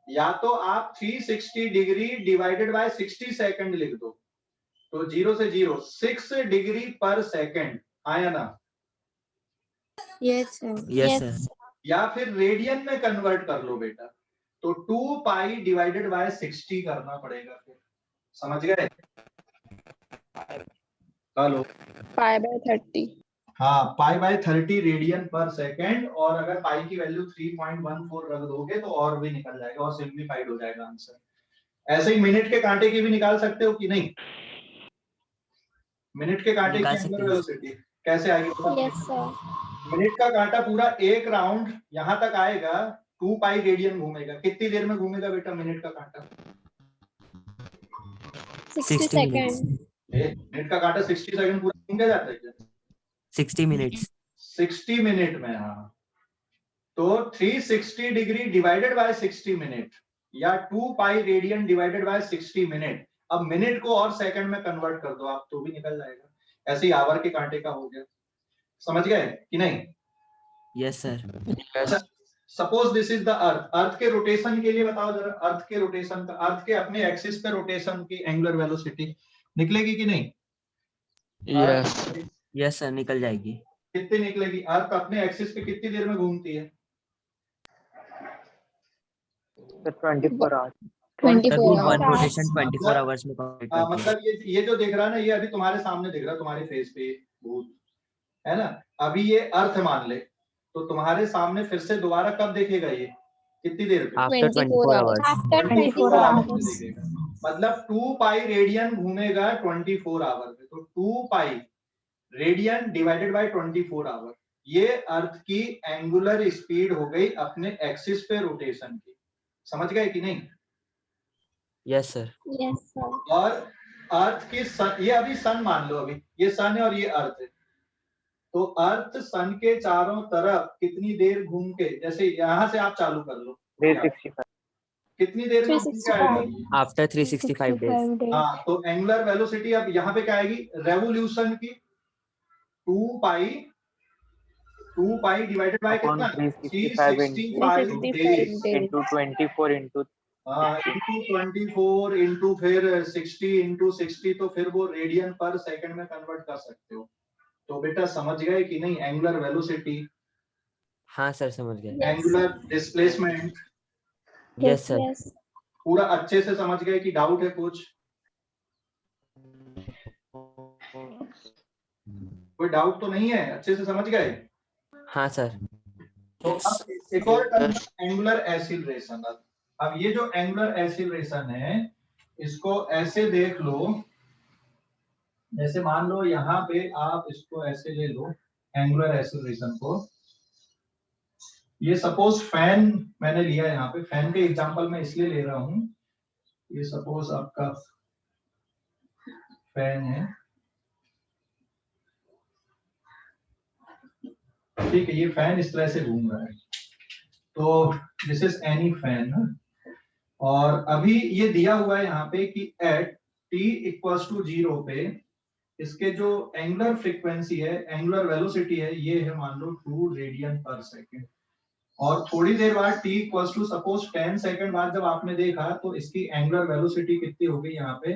या तो आप 360 डिग्री डिवाइडेड बाय 60 सेकंड लिख दो, तो 0 से 0 6 डिग्री पर सेकंड आया ना? Yes yes sir. या फिर रेडियन में कन्वर्ट कर लो बेटा, तो 2 पाई डिवाइडेड बाय 60 करना पड़ेगा फिर। समझ गए? हेलो? Pi by 30। हाँ, pi by 30 radian per second. और अगर पाई की वैल्यू 3.14 रख दोगे तो और भी निकल जाएगा और सिंप्लीफाइड हो जाएगा आंसर। ऐसे ही मिनट के कांटे की भी निकाल सकते हो कि नहीं? मिनट के कांटे की निकाल एंगुलर सकते हैं। वेलोसिटी कैसे आएगी? Yes sir. मिनट का कांटा पूरा एक राउंड यहां तक आएगा, 2 पाई रेडियन घूमेगा। कितनी देर में घूमेगा बेटा मिनट का कांटा? 60 सेकेंड। मिनट का कांटा 60 सेकंड पूरा घूम के जाता है क्या? 60 मिनट्स। 60 मिनट में। हाँ, तो 360 डिग्री डिवाइडेड बाय 60 मिनट या 2 pi radian divided bye 60 minute. अब मिनट को और सेकंड में कन्वर्ट कर दो आप तो भी निकल जाएगा। ऐसे ही आवर के कांटे का हो गया। समझ गए कि नहीं? Yes sir. Suppose this is the earth. Earth के रोटेशन के लिए बताओ जरा, अर्थ के रोटेशन का, अर्थ के अपने एक्सिस पे रोटेशन की एंगुलर वेलोसिटी निकलेगी कि नहीं? यस। यस सर, निकल जाएगी। कितनी निकलेगी? अर्थ अपने एक्सिस पे कितनी देर में घूमती है? 24 hours. 24 one hours. Rotation 24 hours में कंप्लीट करती है। मतलब ये जो दिख रहा है ना, ये अभी तुम्हारे सामने दिख रहा है, तुम्हारे फेस पे भूत है ना। अभी ये अर्थ मान ले, तो तुम्हारे सामने फिर से दोबारा कब देखेगा ये? कितनी देर पे? After 24 hours. आफ्टर 24 में आवर्स। देखेगा। मतलब 2 पाई रेडियन घूमेगा 24 आवर में। तो 2 pi radian divided by 24 hour, ये अर्थ की एंगुलर स्पीड हो गई अपने एक्सिस पे रोटेशन की। समझ गए कि नहीं? Yes sir. Yes sir. और अर्थ की ये अभी सन मान लो, अभी ये सन है और ये अर्थ है। तो अर्थ सन के चारों तरफ कितनी देर घूम के, जैसे यहाँ से आप चालू कर लो, 365 कितनी देर में घूम के आएगी? After 365 days. हाँ, तो एंगुलर वेलोसिटी अब यहाँ पे क्या आएगी? रेवोल्यूशन की 2 पाई डिवाइडेड बाय Upon कितना? 365 365 days into 24 into into 24 into फिर 60 इंटू 60, तो फिर वो रेडियन पर सेकंड में कन्वर्ट कर सकते हो। तो बेटा समझ गए कि नहीं? एंगुलर वेलोसिटी, हाँ सर समझ गए. Angular displacement, yes sir. पूरा अच्छे से समझ गए कि डाउट है कुछ? कोई डाउट तो नहीं है? अच्छे से समझ गए? हाँ सर. तो अब एक और टर्म, एंगुलर एक्सीलरेशन। अब ये जो एंगुलर एक्सीलरेशन है, इसको ऐसे देख लो, जैसे मान लो यहाँ पे आप इसको ऐसे ले लो, एंगुलर एक्सीलरेशन को। ये सपोज फैन मैंने लिया यहाँ पे, फैन के एग्जांपल मैं इसलिए ले रहा हूँ, ये सपोज आपका फैन है, ठीक है, ये फैन इस तरह से घूम रहा है, तो दिस इज एनी फैन। और अभी ये दिया हुआ है यहाँ पे कि एट t इक्वल्स टू 0 पे इसके जो एंगुलर फ्रीक्वेंसी है, एंगुलर वेलोसिटी है, ये है मान लो 2 रेडियन पर सेकेंड। और थोड़ी देर बाद t equals to suppose 10 second बाद जब आपने देखा तो इसकी एंगुलर वेलोसिटी कितनी हो गई? यहाँ पे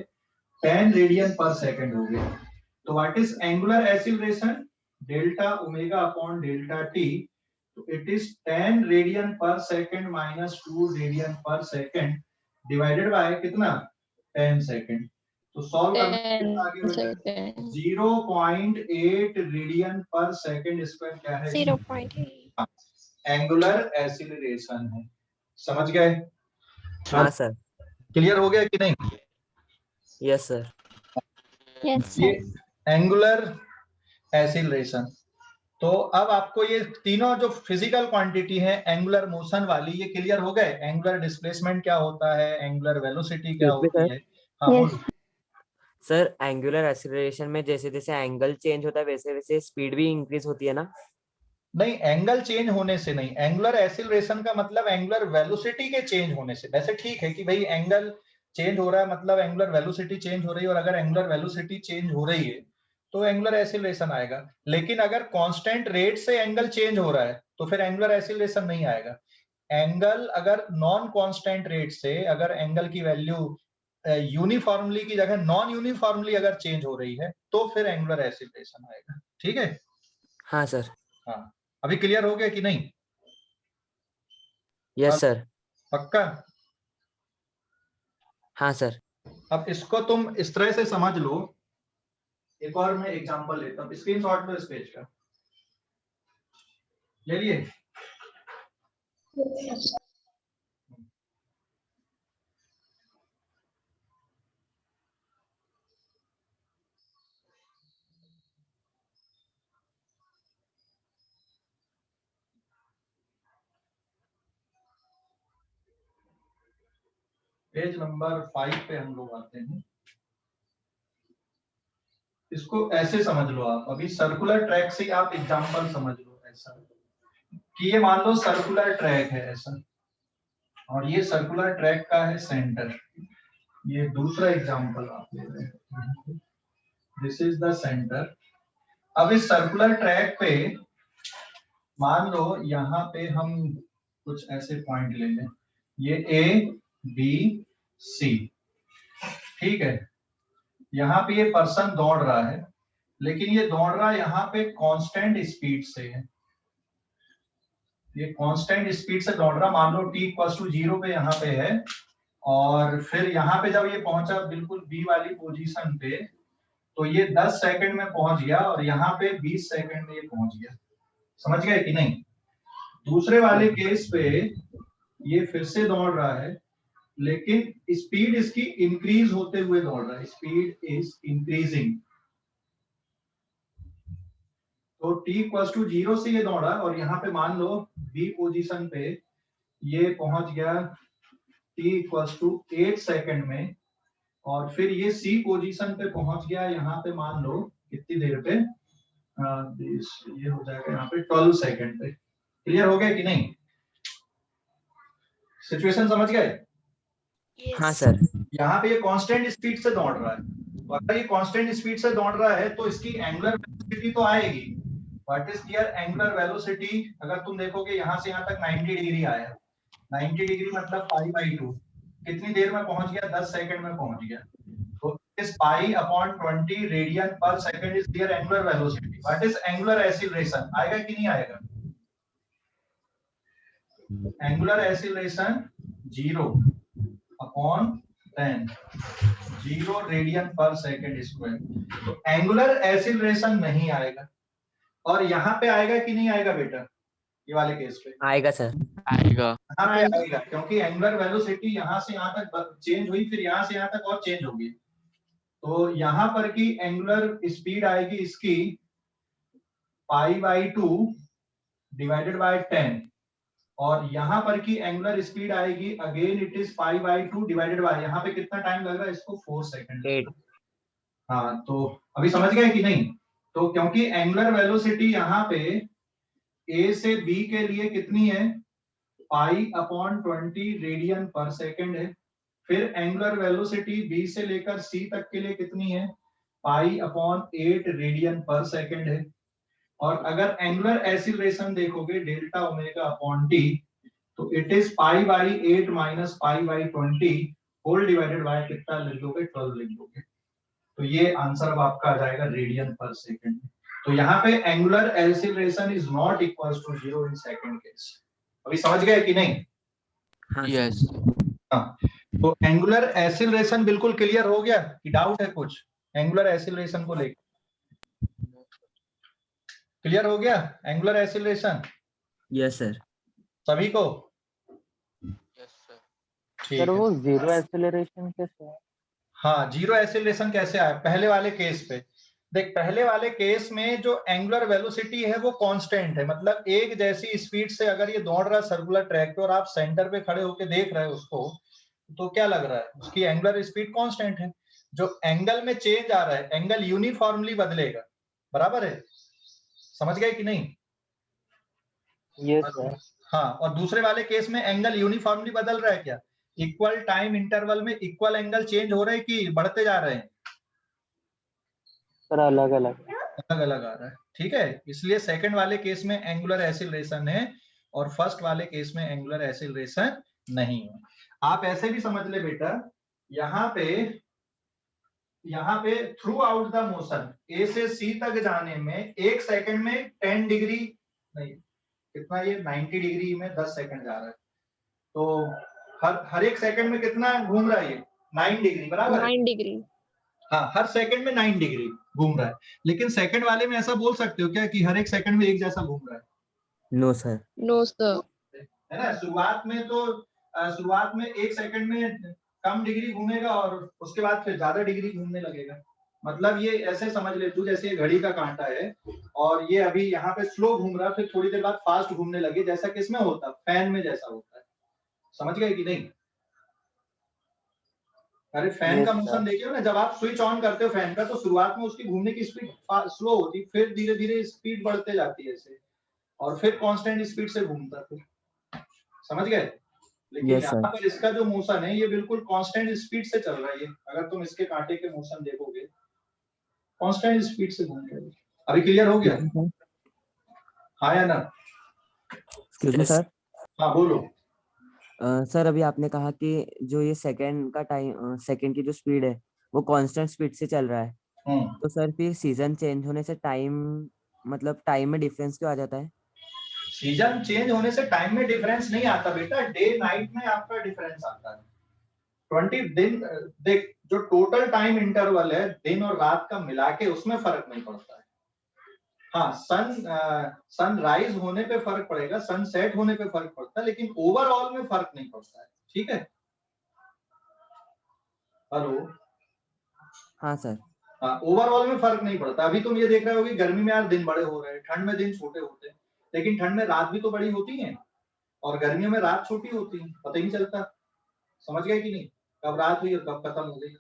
10 रेडियन पर सेकेंड हो गई। तो what is angular acceleration? Delta omega upon delta T. तो इट इज 10 रेडियन पर सेकेंड माइनस 2 रेडियन पर सेकेंड डिवाइडेड बाय कितना? 10 सेकेंड। तो सॉल्व करना आगे बढ़े, 0.8 रेडियन पर सेकेंड स्क्वायर क्या है? 0.8 एंगुलर एक्सीलरेशन है। समझ गए? हाँ सर. क्लियर हो गया कि नहीं? Yes sir. यस ये सर। Angular acceleration. तो अब आपको ये तीनों जो फिजिकल क्वांटिटी है एंगुलर मोशन वाली, ये क्लियर हो गए? एंगुलर डिस्प्लेसमेंट क्या होता है, एंगुलर वेलोसिटी क्या होती है? हाँ बोलो। सर एंगुलर एक्सीलरेशन में जैसे जैसे एंगल चेंज होता है वैसे वैसे स्पीड भी इंक्रीज होती है ना? नहीं, एंगल चेंज होने से नहीं, एंगुलर एक्सीलरेशन का मतलब एंगुलर वेलोसिटी के चेंज होने से। वैसे ठीक है कि भाई एंगल चेंज हो रहा है मतलब एंगुलर वेलोसिटी चेंज हो रही है, और अगर एंगुलर वेलोसिटी चेंज हो रही है तो एंगुलर एक्सीलरेशन आएगा। लेकिन अगर कांस्टेंट रेट से एंगल चेंज हो रहा है तो फिर एंगुलर एक्सीलरेशन नहीं आएगा। एंगल अगर नॉन कांस्टेंट रेट से, अगर एंगल की वैल्यू यूनिफॉर्मली की जगह नॉन यूनिफॉर्मली अगर चेंज हो रही है तो फिर एंगुलर एक्सीलरेशन आएगा। ठीक है? हाँ सर. हाँ, अभी क्लियर हो गया कि नहीं? Yes sir. पक्का? हाँ सर. अब इसको तुम इस तरह से समझ लो, एक और मैं एग्जांपल लेता हूँ, स्क्रीनशॉट लो इस पेज का, ले लिए? पेज नंबर 5 पे हम लोग आते हैं। इसको ऐसे समझ लो आप, अभी सर्कुलर ट्रैक से आप एग्जांपल समझ लो ऐसा कि ये मान लो सर्कुलर ट्रैक है ऐसा, और ये सर्कुलर ट्रैक का है सेंटर। ये दूसरा एग्जांपल आप ले रहे हैं, दिस इज द सेंटर। अब इस सर्कुलर ट्रैक पे मान लो यहाँ पे हम कुछ ऐसे पॉइंट ले लें, ये ए बी सी, ठीक है? यहाँ पे ये पर्सन दौड़ रहा है, लेकिन ये दौड़ रहा है यहाँ पे कांस्टेंट स्पीड से है, ये कांस्टेंट स्पीड से दौड़ रहा, मान लो t इक्वल्स टू 0 पे यहाँ पे है, और फिर यहाँ पे जब ये पहुंचा बिल्कुल बी वाली पोजीशन पे, तो ये 10 सेकंड में पहुंच गया, और यहाँ पे 20 सेकंड में ये पहुंच गया। समझ गए कि नहीं? दूसरे वाले केस पे ये फिर से दौड़ रहा है, लेकिन स्पीड इसकी इंक्रीज होते हुए दौड़ रहा है, स्पीड इज इंक्रीजिंग। तो t इक्वल्स टू 0 से ये दौड़ा, और यहाँ पे मान लो बी पोजीशन पे ये पहुंच गया t इक्वल्स टू 8 सेकंड में, और फिर ये सी पोजीशन पे पहुंच गया यहाँ पे मान लो कितनी देर पे, ये हो जाएगा यहाँ पे 12 सेकंड पे। क्लियर हो गया कि नहीं? सिचुएशन समझ गए? हाँ सर। यहाँ पे ये कांस्टेंट स्पीड से दौड़ रहा है, तो अगर ये कांस्टेंट स्पीड से दौड़ रहा है तो इसकी एंगुलर वेलोसिटी तो आएगी। What is here angular velocity? अगर तुम देखोगे यहाँ से यहाँ तक 90 डिग्री आया, 90 डिग्री मतलब पाई बाई 2, कितनी देर में पहुंच गया? 10 सेकंड में पहुंच गया। तो इस pi upon 20 radian per second is here angular velocity. What is angular acceleration? आएगा कि नहीं आएगा? Angular acceleration 0 upon 10, 0 radian per second square. तो एंगुलर एक्सीलरेशन नहीं आएगा। और यहाँ पे आएगा कि नहीं आएगा बेटा? ये वाले केस पे आएगा सर। आएगा। यहाँ पे आएगा, क्योंकि एंगुलर वेलोसिटी यहाँ से यहाँ तक चेंज हुई, फिर यहाँ से यहाँ तक और चेंज होगी। तो यहाँ पर की एंगुलर स्पीड आएगी इसकी पाई बाई 2 डिवाइडेड बाय 10, और यहाँ पर की एंगुलर स्पीड आएगी again it is pi by 2 divided by, यहाँ पे कितना टाइम लग रहा है इसको? 4 सेकंड। 8। हाँ, तो अभी समझ गए कि नहीं? तो क्योंकि एंगुलर वेलोसिटी यहाँ पे ए से बी के लिए कितनी है? Pi upon 20 radian per second है। फिर एंगुलर वेलोसिटी बी से लेकर सी तक के लिए कितनी है? Pi upon 8 radian per second है। और अगर एंगुलर एक्सीलरेशन देखोगे डेल्टा ओमेगा अपॉन टी, तो it is pi by 8 minus pi by 20 whole divided by कितना लिख दोगे? 12 लिख दोगे। तो ये आंसर अब आपका आ जाएगा रेडियन पर सेकंड। तो यहाँ पे angular acceleration is not equals to 0 in second case. अभी समझ गए कि नहीं? हाँ यस। हाँ, तो एंगुलर एक्सीलरेशन बिल्कुल क्लियर हो गया कि डाउट है कुछ एंगुलर एक्सीलरेशन को लेकर? क्लियर हो गया एंगुलर एक्सीलरेशन यस सर। सभी को? Yes sir. ठीक सर है। वो जीरो एक्सेलरेशन कैसे है? हाँ, जीरो एक्सीलरेशन कैसे आया? पहले वाले केस पे देख, पहले वाले केस में जो एंगुलर वेलोसिटी है वो कांस्टेंट है, मतलब एक जैसी स्पीड से अगर ये दौड़ रहा है सर्कुलर ट्रैक पे और आप सेंटर पे खड़े होकर देख रहे हो उसको, तो क्या लग रहा है? उसकी एंगुलर स्पीड कांस्टेंट है। जो एंगल में चेंज आ रहा है, एंगल यूनिफॉर्मली बदलेगा, बराबर है? समझ गए कि नहीं? Yes sir. हाँ, और दूसरे वाले केस में एंगल यूनिफॉर्मली बदल रहा है क्या? इक्वल टाइम इंटरवल में इक्वल एंगल चेंज हो रहे हैं कि बढ़ते जा रहे हैं? सर अलग अलग अलग अलग आ रहा है। ठीक है, इसलिए सेकंड वाले केस में एंगुलर एक्सीलरेशन है और फर्स्ट वाले केस में एंगुलर एक्सीलरेशन नहीं है। आप ऐसे भी समझ ले बेटा, यहाँ पे थ्रू आउट द मोशन ए से सी तक जाने में 1 सेकंड में 10 डिग्री नहीं, कितना ये 90 डिग्री में 10 सेकंड जा रहा है। तो हर एक सेकंड में कितना घूम रहा है? ये 9 डिग्री, बराबर है? 9 डिग्री। हाँ, हर सेकंड में 9 डिग्री घूम रहा है। लेकिन सेकंड वाले में ऐसा बोल सकते हो क्या कि हर एक सेकंड में एक जैसा घूम रहा है? No sir. No sir. है ना? शुरुआत में 1 सेकंड में कम डिग्री घूमेगा और उसके बाद फिर ज्यादा डिग्री घूमने लगेगा। मतलब ये ऐसे समझ ले तू, जैसे ये घड़ी का कांटा है और ये अभी यहाँ पे स्लो घूम रहा है, फिर थोड़ी देर बाद फास्ट घूमने लगे, जैसा किसमें होता है? फैन में जैसा होता है। समझ गए कि नहीं? अरे फैन का मोशन देखिए ना, जब आप स्विच ऑन करते हो फैन का, तो शुरुआत में उसकी घूमने की स्पीड स्लो होती, फिर धीरे धीरे स्पीड बढ़ते जाती है ऐसे, और फिर कांस्टेंट स्पीड से घूमता है फिर। समझ गए? लेकिन Yes, यहाँ sir. पर इसका जो मोशन है ये बिल्कुल कांस्टेंट स्पीड से चल रहा है। ये अगर तुम इसके कांटे के मोशन देखोगे कांस्टेंट स्पीड से घूम रहा है। अभी क्लियर हो गया? हाँ या ना? Excuse me sir. हाँ बोलो। सर अभी आपने कहा कि जो ये सेकंड का टाइम, सेकंड की जो स्पीड है वो कांस्टेंट स्पीड से चल रहा है, तो सर फिर सीजन चेंज होने से टाइम, मतलब टाइम में डिफरेंस क्यों आ जाता है? सीजन चेंज होने से टाइम में डिफरेंस नहीं आता बेटा, डे नाइट में आपका डिफरेंस आता है। 20 दिन देख, जो टोटल टाइम इंटरवल है दिन और रात का मिला के, उसमें फर्क नहीं पड़ता है। हाँ, सनराइज होने पे फर्क पड़ेगा, सनसेट होने पे फर्क पड़ता है, लेकिन ओवरऑल में फर्क नहीं पड़ता है। ठीक है? हेलो? हाँ सर। हाँ, ओवरऑल में फर्क नहीं पड़ता। अभी तुम ये देख रहे हो कि गर्मी में यार दिन बड़े हो रहे हैं, ठंड में दिन छोटे होते हैं, लेकिन ठंड में रात भी तो बड़ी होती है और गर्मियों में रात छोटी होती है, पता ही नहीं चलता। समझ गए कि नहीं? कब रात हुई और कब खत्म हो गई।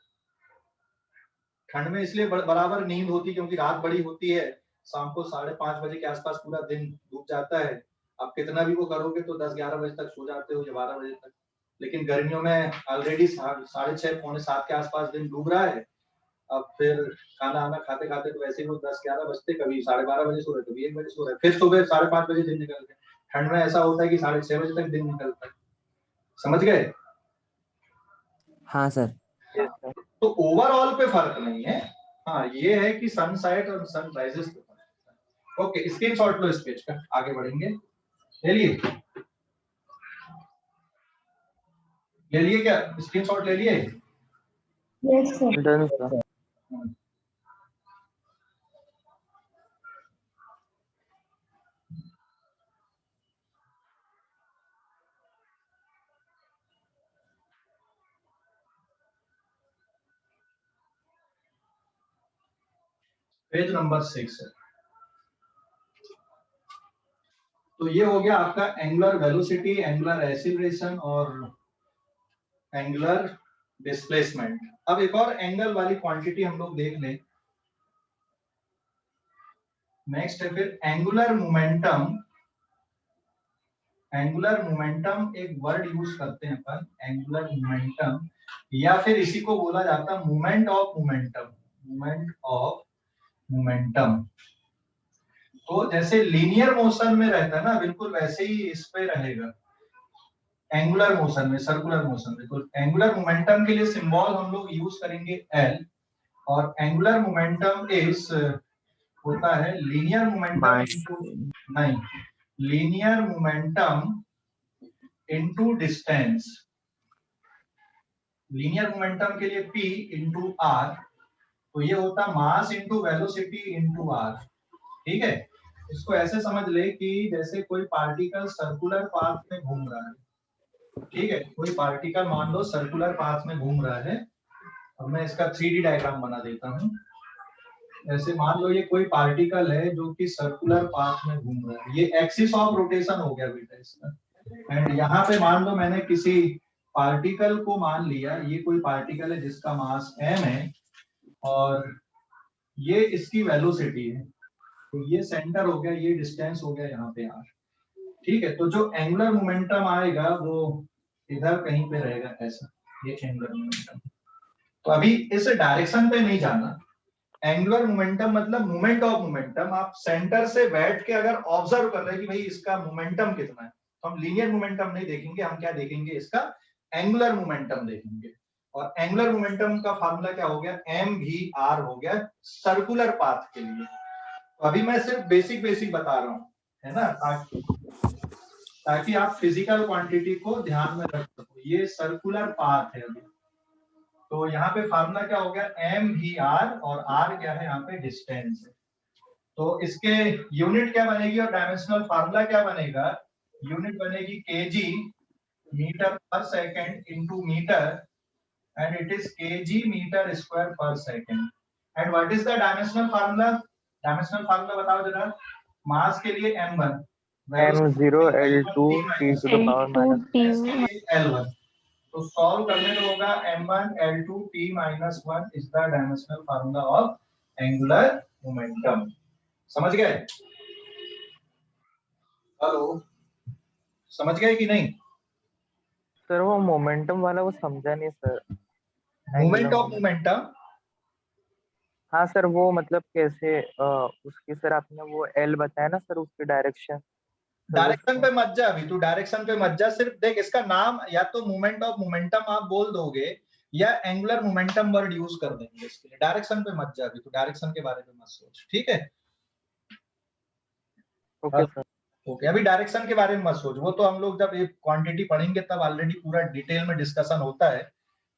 ठंड में इसलिए बराबर नींद होती क्योंकि रात बड़ी होती है, शाम को 5:30 बजे के आसपास पूरा दिन डूब जाता है। आप कितना भी वो करोगे तो 10-11 बजे तक सो जाते हो या 12 बजे तक। लेकिन गर्मियों में ऑलरेडी 6:30 पौने 7 के आसपास दिन डूब रहा है। अब फिर खाना आना खाते खाते तो वैसे ही वो 10-11 बजते, कभी 12:30 बजे सो रहे, कभी 1 बजे सो रहे, फिर सुबह 5:30 बजे दिन निकलते हैं। ठंड में ऐसा होता है कि 6:30 बजे तक दिन निकलता है। समझ गए? हाँ सर। तो ओवरऑल पे फर्क नहीं है। हाँ, ये है कि सनसेट और सनराइजेस पे फर्क है। ओके, स्क्रीनशॉट लो इस पेज का, आगे बढ़ेंगे। ले लिए क्या स्क्रीनशॉट ले लिए? Yes sir. Done sir. Page number 6 है। तो ये हो गया आपका एंगुलर वेलोसिटी, एंगुलर एक्सीलरेशन और एंगुलर डिस्प्लेसमेंट। अब एक और एंगल वाली क्वांटिटी हम लोग देख लें। नेक्स्ट है फिर एंगुलर मोमेंटम। एंगुलर मोमेंटम एक वर्ड यूज करते हैं अपन, एंगुलर मोमेंटम, या फिर इसी को बोला जाता है moment of momentum. Moment of momentum तो जैसे लीनियर मोशन में रहता है ना, बिल्कुल वैसे ही इस पे रहेगा एंगुलर मोशन में, सर्कुलर मोशन में। तो एंगुलर मोमेंटम के लिए सिंबल हम लोग यूज करेंगे एल, और एंगुलर मोमेंटम इज होता है लीनियर मोमेंटम नहीं, linear momentum into distance. Linear momentum के लिए p इंटू आर, तो ये होता mass into velocity into R. ठीक है, इसको ऐसे समझ ले कि जैसे कोई पार्टिकल सर्कुलर पाथ में घूम रहा है। ठीक है, कोई पार्टिकल मान लो सर्कुलर पाथ में घूम रहा है। अब मैं इसका 3D डायग्राम बना देता हूँ। ऐसे मान लो ये कोई पार्टिकल है जो कि सर्कुलर पाथ में घूम रहा है, ये एक्सिस ऑफ रोटेशन हो गया बेटा इसका। एंड यहाँ पे मान लो मैंने किसी पार्टिकल को मान लिया, ये कोई पार्टिकल है जिसका मास m है और ये इसकी वेलोसिटी है। तो ये सेंटर हो गया, ये डिस्टेंस हो गया यहाँ पे r। ठीक है, तो जो एंगुलर मोमेंटम आएगा वो इधर कहीं पे रहेगा ऐसा, ये एंगुलर मोमेंटम। तो अभी इस डायरेक्शन पे नहीं जाना। एंगुलर मोमेंटम मतलब मोमेंट ऑफ मोमेंटम। आप सेंटर से बैठ के अगर ऑब्जर्व कर रहे हैं कि भाई इसका मोमेंटम कितना है, तो हम लीनियर मोमेंटम नहीं देखेंगे, हम क्या देखेंगे, इसका एंगुलर मोमेंटम देखेंगे। और एंगुलर मोमेंटम का फार्मूला क्या हो गया, mvr हो गया सर्कुलर पाथ के लिए। तो अभी मैं सिर्फ बेसिक बता रहा हूं, है ना, ताकि आप फिजिकल क्वांटिटी को ध्यान में रख सको। ये सर्कुलर पाथ है अभी। तो यहाँ पे फार्मूला क्या हो गया, mvr, और r क्या है यहाँ पे डिस्टेंस है। तो इसके यूनिट क्या बनेगी और डायमेंशनल फार्मूला क्या बनेगा, यूनिट बनेगी kg मीटर पर second into metre, and it is kg metre square पर second. And what is the dimensional formula, dimensional formula बताओ जरा। मास के लिए m1, m0 L2 t to the power minus L1। तो सॉल्व करने में होगा m1 L2 t minus 1 is the dimensional formula of angular momentum. समझ गए? हेलो, समझ गए कि नहीं? सर वो मोमेंटम वाला वो समझा नहीं सर। मोमेंट ऑफ मोमेंटम, हाँ सर, वो मतलब कैसे उसकी सर आपने वो एल बताया ना सर, उसकी डायरेक्शन। डायरेक्शन पे मत जा अभी, तू डायरेक्शन पे मत जा। सिर्फ देख इसका नाम या तो मोमेंट ऑफ मोमेंटम आप बोल दोगे या एंगुलर मोमेंटम वर्ड यूज कर देंगे इसके लिए। डायरेक्शन पे मत जा अभी, तू डायरेक्शन के बारे में मत सोच। ठीक है, ओके सर। ओके, अभी डायरेक्शन के बारे में मत सोच। वो तो हम लोग जब ये क्वांटिटी पढ़ेंगे तब ऑलरेडी पूरा डिटेल में डिस्कशन होता है,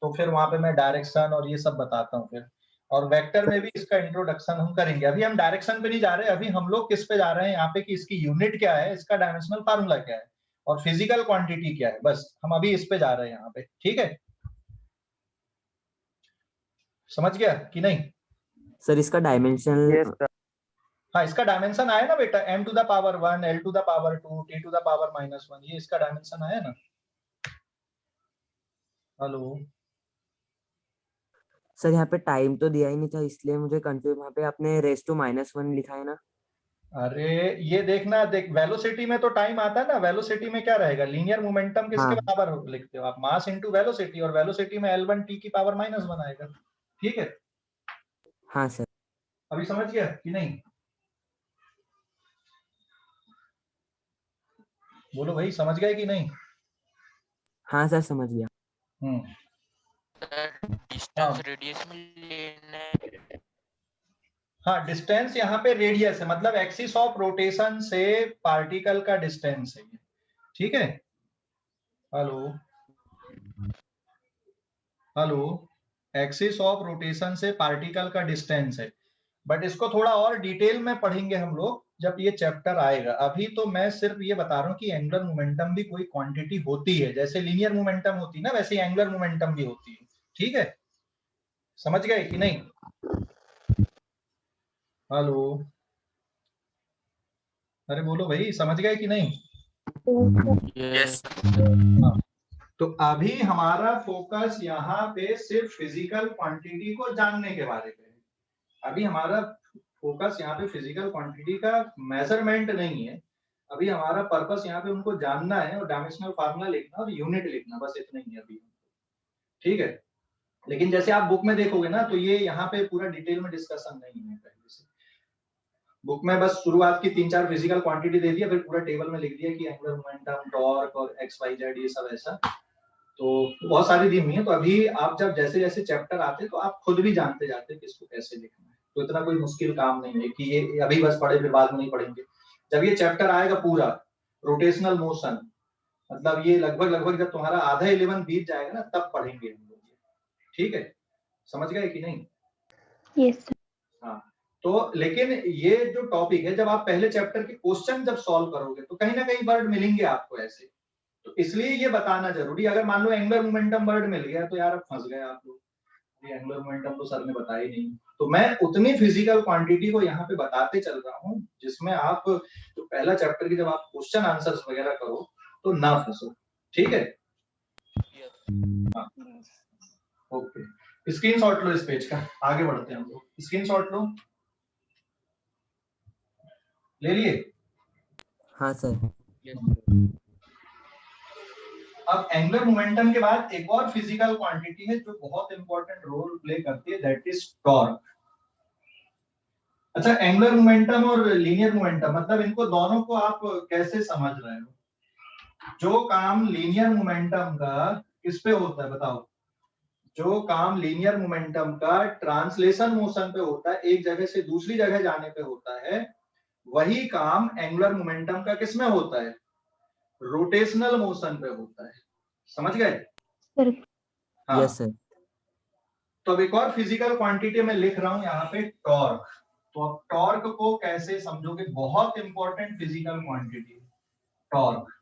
तो फिर वहां पे मैं डायरेक्शन और ये सब बताता हूँ फिर। और वेक्टर में भी इसका इंट्रोडक्शन हम करेंगे। अभी हम डायरेक्शन पे नहीं जा रहे, अभी हम लोग किस पे जा रहे हैं यहाँ पे कि इसकी यूनिट क्या है, इसका डायमेंशनल फार्मूला क्या है और फिजिकल क्वांटिटी क्या है। बस हम अभी इस पे जा रहे हैं यहाँ पे। ठीक है, समझ गया कि नहीं? सर इसका डायमेंशन, यस सर। हाँ, इसका डायमेंशन आया ना बेटा, m to the power 1, l to the power 2, t to the power -1, ये इसका डायमेंशन आया ना। हेलो, सर यहाँ पे टाइम तो दिया ही नहीं था, इसलिए मुझे कंफ्यूज। यहाँ पे आपने रेस टू -1 लिखा है ना। अरे ये देखना, देख वेलोसिटी में तो टाइम आता है ना, वेलोसिटी में क्या रहेगा, लीनियर मोमेंटम किसके हाँ। बराबर लिखते हो आप, मास इनटू वेलोसिटी, और वेलोसिटी में L1 t की पावर -1 आएगा। ठीक है, हाँ सर। अभी समझ गया कि नहीं? बोलो भाई, समझ गए कि नहीं? हाँ सर समझ गया। डिस्टेंस रेडियस में लेना है। हाँ, डिस्टेंस यहाँ पे रेडियस है, मतलब एक्सिस ऑफ रोटेशन से पार्टिकल का डिस्टेंस है ये। ठीक है, hello hello, axis of rotation से पार्टिकल का डिस्टेंस है, बट इसको थोड़ा और डिटेल में पढ़ेंगे हम लोग जब ये चैप्टर आएगा। अभी तो मैं सिर्फ ये बता रहा हूँ कि एंगुलर मोमेंटम भी कोई क्वांटिटी होती है, जैसे लीनियर मोमेंटम होती है ना, वैसे एंगुलर मोमेंटम भी होती है। ठीक है, समझ गए कि नहीं? हेलो, अरे बोलो भाई, समझ गए कि नहीं? यस हाँ, तो अभी हमारा फोकस यहाँ पे सिर्फ फिजिकल क्वांटिटी को जानने के बारे में है। अभी हमारा फोकस यहाँ पे फिजिकल क्वांटिटी का मेजरमेंट नहीं है, अभी हमारा पर्पस यहाँ पे उनको जानना है और डायमेंशनल फार्मूला लिखना और यूनिट लिखना, बस इतना ही है अभी। ठीक है, लेकिन जैसे आप बुक में देखोगे ना, तो ये यहाँ पे पूरा डिटेल में डिस्कशन नहीं है पहले से। बुक में बस शुरुआत की 3-4 फिजिकल क्वांटिटी दे दिया, फिर पूरा टेबल में लिख दिया कि एंगुलर मोमेंटम, टॉर्क और एक्स वाई जेड ये सब ऐसा, तो बहुत सारी दी हुई है। तो अभी आप जब जैसे जैसे चैप्टर आते तो आप खुद भी जानते जाते कि इसको कैसे लिखना है, तो इतना कोई मुश्किल काम नहीं है कि ये अभी बस पढ़े फिर बाद में नहीं पढ़ेंगे। जब ये चैप्टर आएगा पूरा रोटेशनल मोशन, मतलब ये लगभग लगभग जब तुम्हारा आधा 11 बीत जाएगा ना, तब पढ़ेंगे हम लोग। ठीक है, समझ गए कि नहीं? यस। हाँ, तो लेकिन ये जो टॉपिक है, जब आप पहले चैप्टर के क्वेश्चन जब सॉल्व करोगे तो कहीं ना कहीं वर्ड मिलेंगे आपको ऐसे, तो इसलिए ये बताना जरूरी। अगर मान लो एंगुलर मोमेंटम वर्ड मिल गया तो यार अब फंस गए आप लोग, ये एंगुलर मोमेंटम तो सर ने बताया ही नहीं। तो मैं उतनी फिजिकल क्वांटिटी को यहाँ पे बताते चल रहा हूँ जिसमें आप जो पहला चैप्टर की जब आप क्वेश्चन आंसर्स वगैरह करो तो ना फंसो। ठीक है, हाँ, ओके, स्क्रीनशॉट लो इस पेज का, आगे बढ़ते हैं हम लोग। स्क्रीनशॉट लो, ले लिए? हाँ सर। अब एंगुलर मोमेंटम के बाद एक और फिजिकल क्वांटिटी है जो बहुत इंपॉर्टेंट रोल प्ले करती है, दैट इज टॉर्क। अच्छा, एंगुलर मोमेंटम और लीनियर मोमेंटम, मतलब इनको दोनों को आप कैसे समझ रहे हो? जो काम लीनियर मोमेंटम का किस पे होता है बताओ? जो काम लीनियर मोमेंटम का ट्रांसलेशन मोशन पे होता है, एक जगह से दूसरी जगह जाने पे होता है, वही काम एंगुलर मोमेंटम का किसमें होता है? रोटेशनल मोशन पे होता है। समझ गए? हाँ, यस सर। तो अब एक और फिजिकल क्वांटिटी में लिख रहा हूं यहाँ पे, टॉर्क। तो अब टॉर्क को कैसे समझोगे? बहुत इंपॉर्टेंट फिजिकल क्वांटिटी टॉर्क।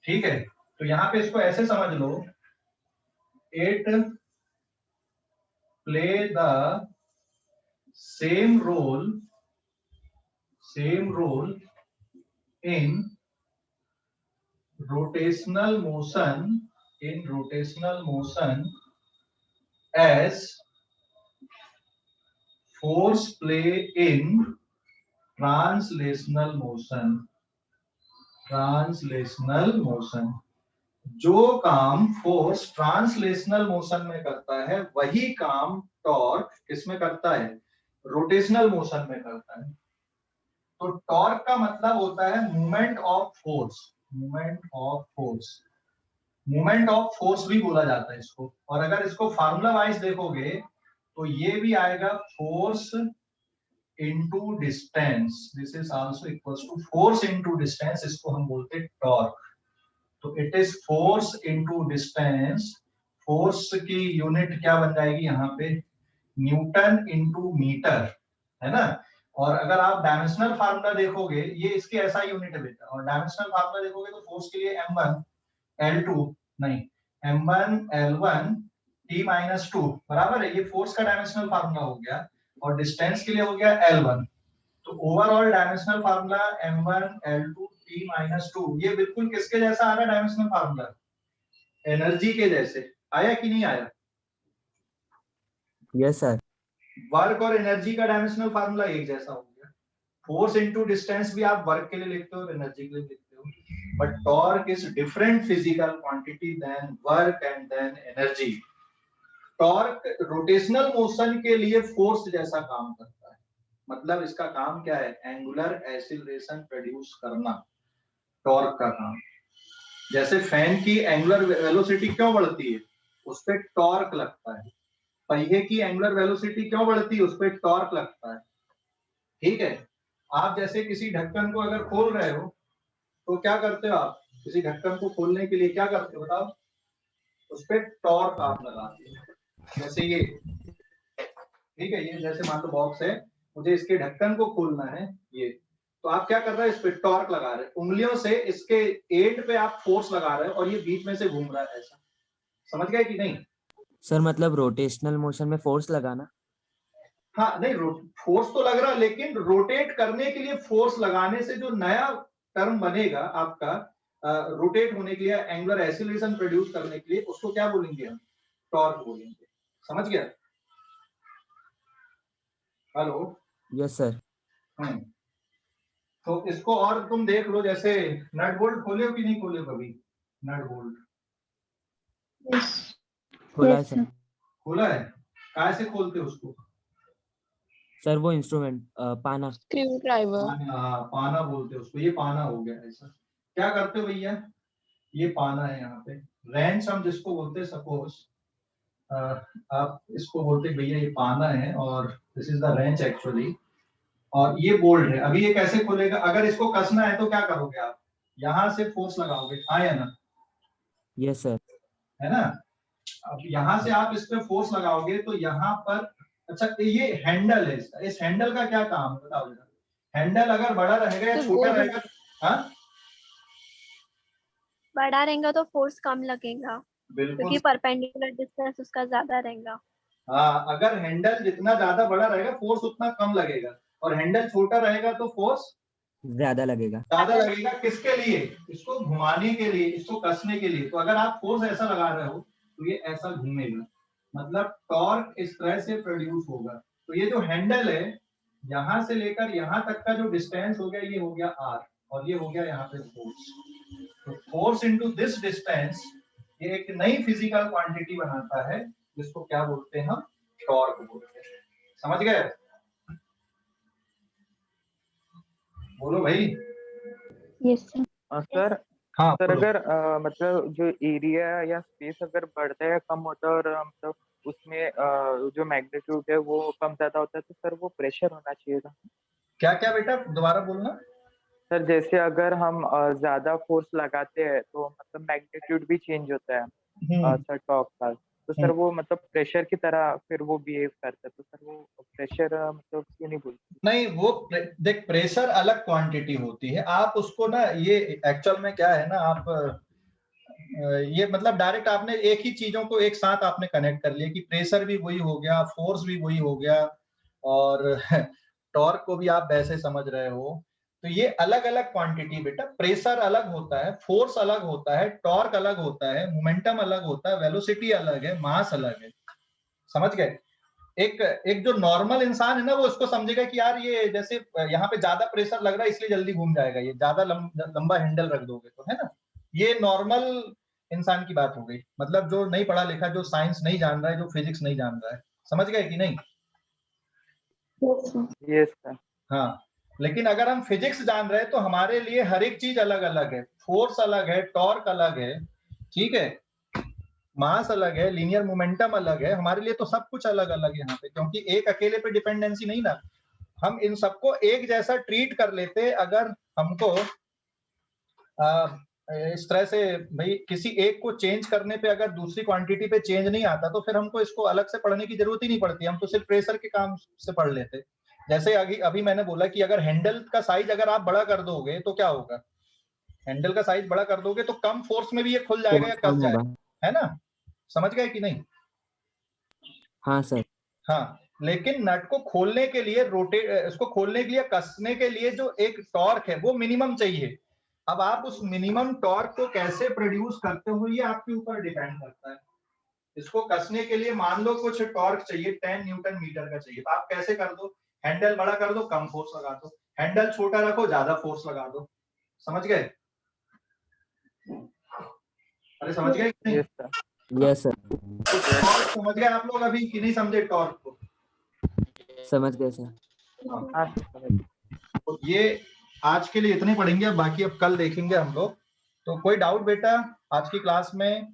ठीक है, तो यहाँ पे इसको ऐसे समझ लो, it play the same role in rotational motion as force play in translational motion। जो काम फोर्स ट्रांसलेशनल मोशन में करता है, वही काम टॉर्क किसमें करता है? रोटेशनल मोशन में करता है। तो टॉर्क का मतलब होता है मूवमेंट ऑफ फोर्स भी बोला जाता है इसको। और अगर इसको फार्मूला वाइज देखोगे तो ये भी आएगा force into distance, this is also equals to force into distance, इसको हम बोलते हैं टॉर्क। तो it is force into distance. फोर्स की यूनिट क्या बन जाएगी यहाँ पे? न्यूटन इनटू मीटर, है ना? और अगर आप डायमेंशनल फार्मूला देखोगे, ये इसकी ऐसा यूनिट है बेटा, और डायमेंशनल फार्मूला देखोगे तो फोर्स के लिए m1 L2 नहीं, m1 L1 T-2 बराबर है, ये फोर्स का डायमेंशनल फार्मूला हो गया, और डिस्टेंस के लिए हो गया L1। तो overall dimensional formula m1 L2 T-2, ये बिल्कुल किसके जैसा आ रहा है डायमेंशनल फार्मूला? एनर्जी के जैसे। आया कि नहीं आया? Yes sir. वर्क और एनर्जी का डायमेंशनल फार्मूला एक जैसा हो गया। फोर्स इनटू डिस्टेंस भी आप वर्क के लिए लिखते हो, एनर्जी के लिए लिखते हो, but torque is different physical quantity than work and then energy. Torque rotational motion के लिए फोर्स जैसा काम करता है, मतलब इसका काम क्या है, एंगुलर एक्सीलरेशन प्रोड्यूस करना, टॉर्क का काम। जैसे फैन की एंगुलर वेलोसिटी क्यों बढ़ती है, उस पर टॉर्क लगता है। पहिए की एंगुलर वेलोसिटी क्यों बढ़ती है, उस पर टॉर्क लगता है। ठीक है, आप जैसे किसी ढक्कन को अगर खोल रहे हो तो क्या करते हो आप, किसी ढक्कन को खोलने के लिए क्या करते हो बताओ, उस पर टॉर्क आप लगाते हो। जैसे ये, ठीक है, ये जैसे मान लो बॉक्स है, मुझे इसके ढक्कन को खोलना है, ये तो आप क्या कर रहे हैं, इस पे टॉर्क लगा रहे हैं, उंगलियों से इसके एंड पे आप फोर्स लगा रहे हैं और ये बीच में से घूम रहा है, ऐसा समझ गए कि नहीं? सर मतलब रोटेशनल मोशन में फोर्स लगाना। हाँ नहीं, फोर्स तो लग रहा, लेकिन रोटेट करने के लिए फोर्स लगाने से जो नया टर्म बनेगा आपका, रोटेट होने के लिए, एंगुलर एक्सीलरेशन प्रोड्यूस करने के लिए, उसको क्या बोलेंगे हम, टॉर्क बोलेंगे। समझ गया? हेलो? Yes sir. तो इसको और तुम देख लो, जैसे नट बोल्ट खोले हो कि नहीं खोले हो कभी, नट बोल्ट खोला है सर। खोला है, कैसे खोलते हो उसको? सर वो इंस्ट्रूमेंट पाना। Screw driver. पाना बोलते हैं उसको, ये पाना हो गया। ऐसा क्या करते हो भैया, ये पाना है, यहाँ पे रेंच हम जिसको बोलते हैं, सपोज आप इसको बोलते हैं भैया ये पाना है और this is the wrench actually, और ये बोल्ट है। अभी ये कैसे खोलेगा, अगर इसको कसना है तो क्या करोगे आप, यहाँ से फोर्स लगाओगे, हाँ या ना? Yes sir. है ना? अब यहाँ से आप इस पे फोर्स लगाओगे तो यहाँ पर, अच्छा ये हैंडल है इसका, इस हैंडल का क्या काम है बताओ जरा। हैंडल अगर बड़ा रहेगा या तो छोटा वो रहेगा, हाँ बड़ा रहेगा तो फोर्स कम लगेगा, बिल्कुल। क्योंकि परपेंडिकुलर डिस्टेंस उसका ज्यादा रहेगा। हाँ, अगर हैंडल जितना ज्यादा बड़ा रहेगा फोर्स उतना कम लगेगा, और हैंडल छोटा रहेगा तो फोर्स ज्यादा लगेगा। ज्यादा लगेगा। किसके लिए, इसको घुमाने के लिए, इसको कसने के लिए। तो अगर आप फोर्स ऐसा लगा रहे हो तो ये ऐसा घूमेगा, मतलब टॉर्क इस तरह से प्रोड्यूस होगा। तो ये जो हैंडल है, यहां से लेकर यहां तक का जो डिस्टेंस हो गया, ये हो गया r, और ये हो गया यहाँ पे फोर्स। तो फोर्स इनटू दिस डिस्टेंस, ये एक नई फिजिकल क्वांटिटी बनाता है, जिसको क्या बोलते हैं हम, टॉर्क बोलते हैं। समझ गए? बोलो भाई। यस सर हाँ सर बोलो। अगर मतलब जो एरिया या स्पेस अगर बढ़ता है या कम होता है, और मतलब उसमें जो मैग्नीट्यूड है वो कम ज्यादा होता है, तो सर वो प्रेशर होना चाहिए था। क्या क्या बेटा, दोबारा बोलना। सर जैसे अगर हम ज्यादा फोर्स लगाते हैं तो मतलब मैग्नीट्यूड भी चेंज होता है सर टॉर्क का, तो सर वो मतलब प्रेशर की तरह फिर वो बिहेव करता है, तो सर वो प्रेशर मतलब क्यों नहीं बोलते? नहीं, वो देख, प्रेशर अलग क्वांटिटी होती है, आप उसको ना, ये एक्चुअल में क्या है ना, आप ये मतलब डायरेक्ट आपने एक ही चीजों को एक साथ आपने कनेक्ट कर लिया कि प्रेशर भी वही हो गया, फोर्स भी वही हो गया, और टॉर्क को भी आप वैसे समझ रहे हो। तो ये अलग अलग क्वांटिटी बेटा, प्रेशर अलग होता है, फोर्स अलग होता है, टॉर्क अलग होता है, मोमेंटम अलग होता है, वेलोसिटी अलग है, मास अलग है। समझ गए? एक एक जो नॉर्मल इंसान है ना, वो इसको समझेगा कि यार ये जैसे यहाँ पे ज्यादा प्रेशर लग रहा है इसलिए जल्दी घूम जाएगा, ये ज्यादा लंबा हैंडल रख दोगे तो, है ना? ये नॉर्मल इंसान की बात हो गई, मतलब जो नहीं पढ़ा लिखा, जो साइंस नहीं जान रहा है, जो फिजिक्स नहीं जान रहा है। समझ गए कि नहीं? Yes sir. हाँ, लेकिन अगर हम फिजिक्स जान रहे हैं तो हमारे लिए हर एक चीज अलग अलग है, फोर्स अलग है, टॉर्क अलग है, ठीक है, मास अलग है, लीनियर मोमेंटम अलग है, हमारे लिए तो सब कुछ अलग अलग है यहाँ पे, क्योंकि एक अकेले पे डिपेंडेंसी नहीं ना। हम इन सबको एक जैसा ट्रीट कर लेते, अगर हमको इस तरह से, भाई किसी एक को चेंज करने पे अगर दूसरी क्वांटिटी पे चेंज नहीं आता तो फिर हमको इसको अलग से पढ़ने की जरूरत ही नहीं पड़ती, हम तो सिर्फ प्रेशर के काम से पढ़ लेते। जैसे अभी मैंने बोला कि अगर हैंडल का साइज अगर आप बड़ा कर दोगे तो क्या होगा, हैंडल का साइज बड़ा कर दोगे तो कम फोर्स में भी ये खुल जाएगा या फोर्स कस कम जाएगा, होगा। है ना? समझ गए कि नहीं? हाँ सर। हाँ, लेकिन नट को खोलने के लिए, रोटेट, इसको खोलने के लिए, कसने के लिए जो एक टॉर्क है वो मिनिमम चाहिए। अब आप उस मिनिमम टॉर्क को कैसे प्रोड्यूस करते हो ये आपके ऊपर डिपेंड करता है। इसको कसने के लिए मान लो कुछ टॉर्क चाहिए, 10 न्यूटन मीटर का चाहिए, तो आप कैसे कर दो, हैंडल बड़ा कर दो, कम फोर्स लगा दो, हैंडल छोटा रखो, ज्यादा फोर्स लगा दो। समझ गए? अरे समझ गए कि नहीं? Yes sir. Yes sir, torque समझ गए आप लोग अभी कि नहीं समझे टॉर्क को? समझ गए सर। हाँ सर, समझ गए। तो ये आज के लिए इतने पढ़ेंगे, अब बाकी अब कल देखेंगे हम लोग। तो कोई डाउट बेटा आज की क्लास में?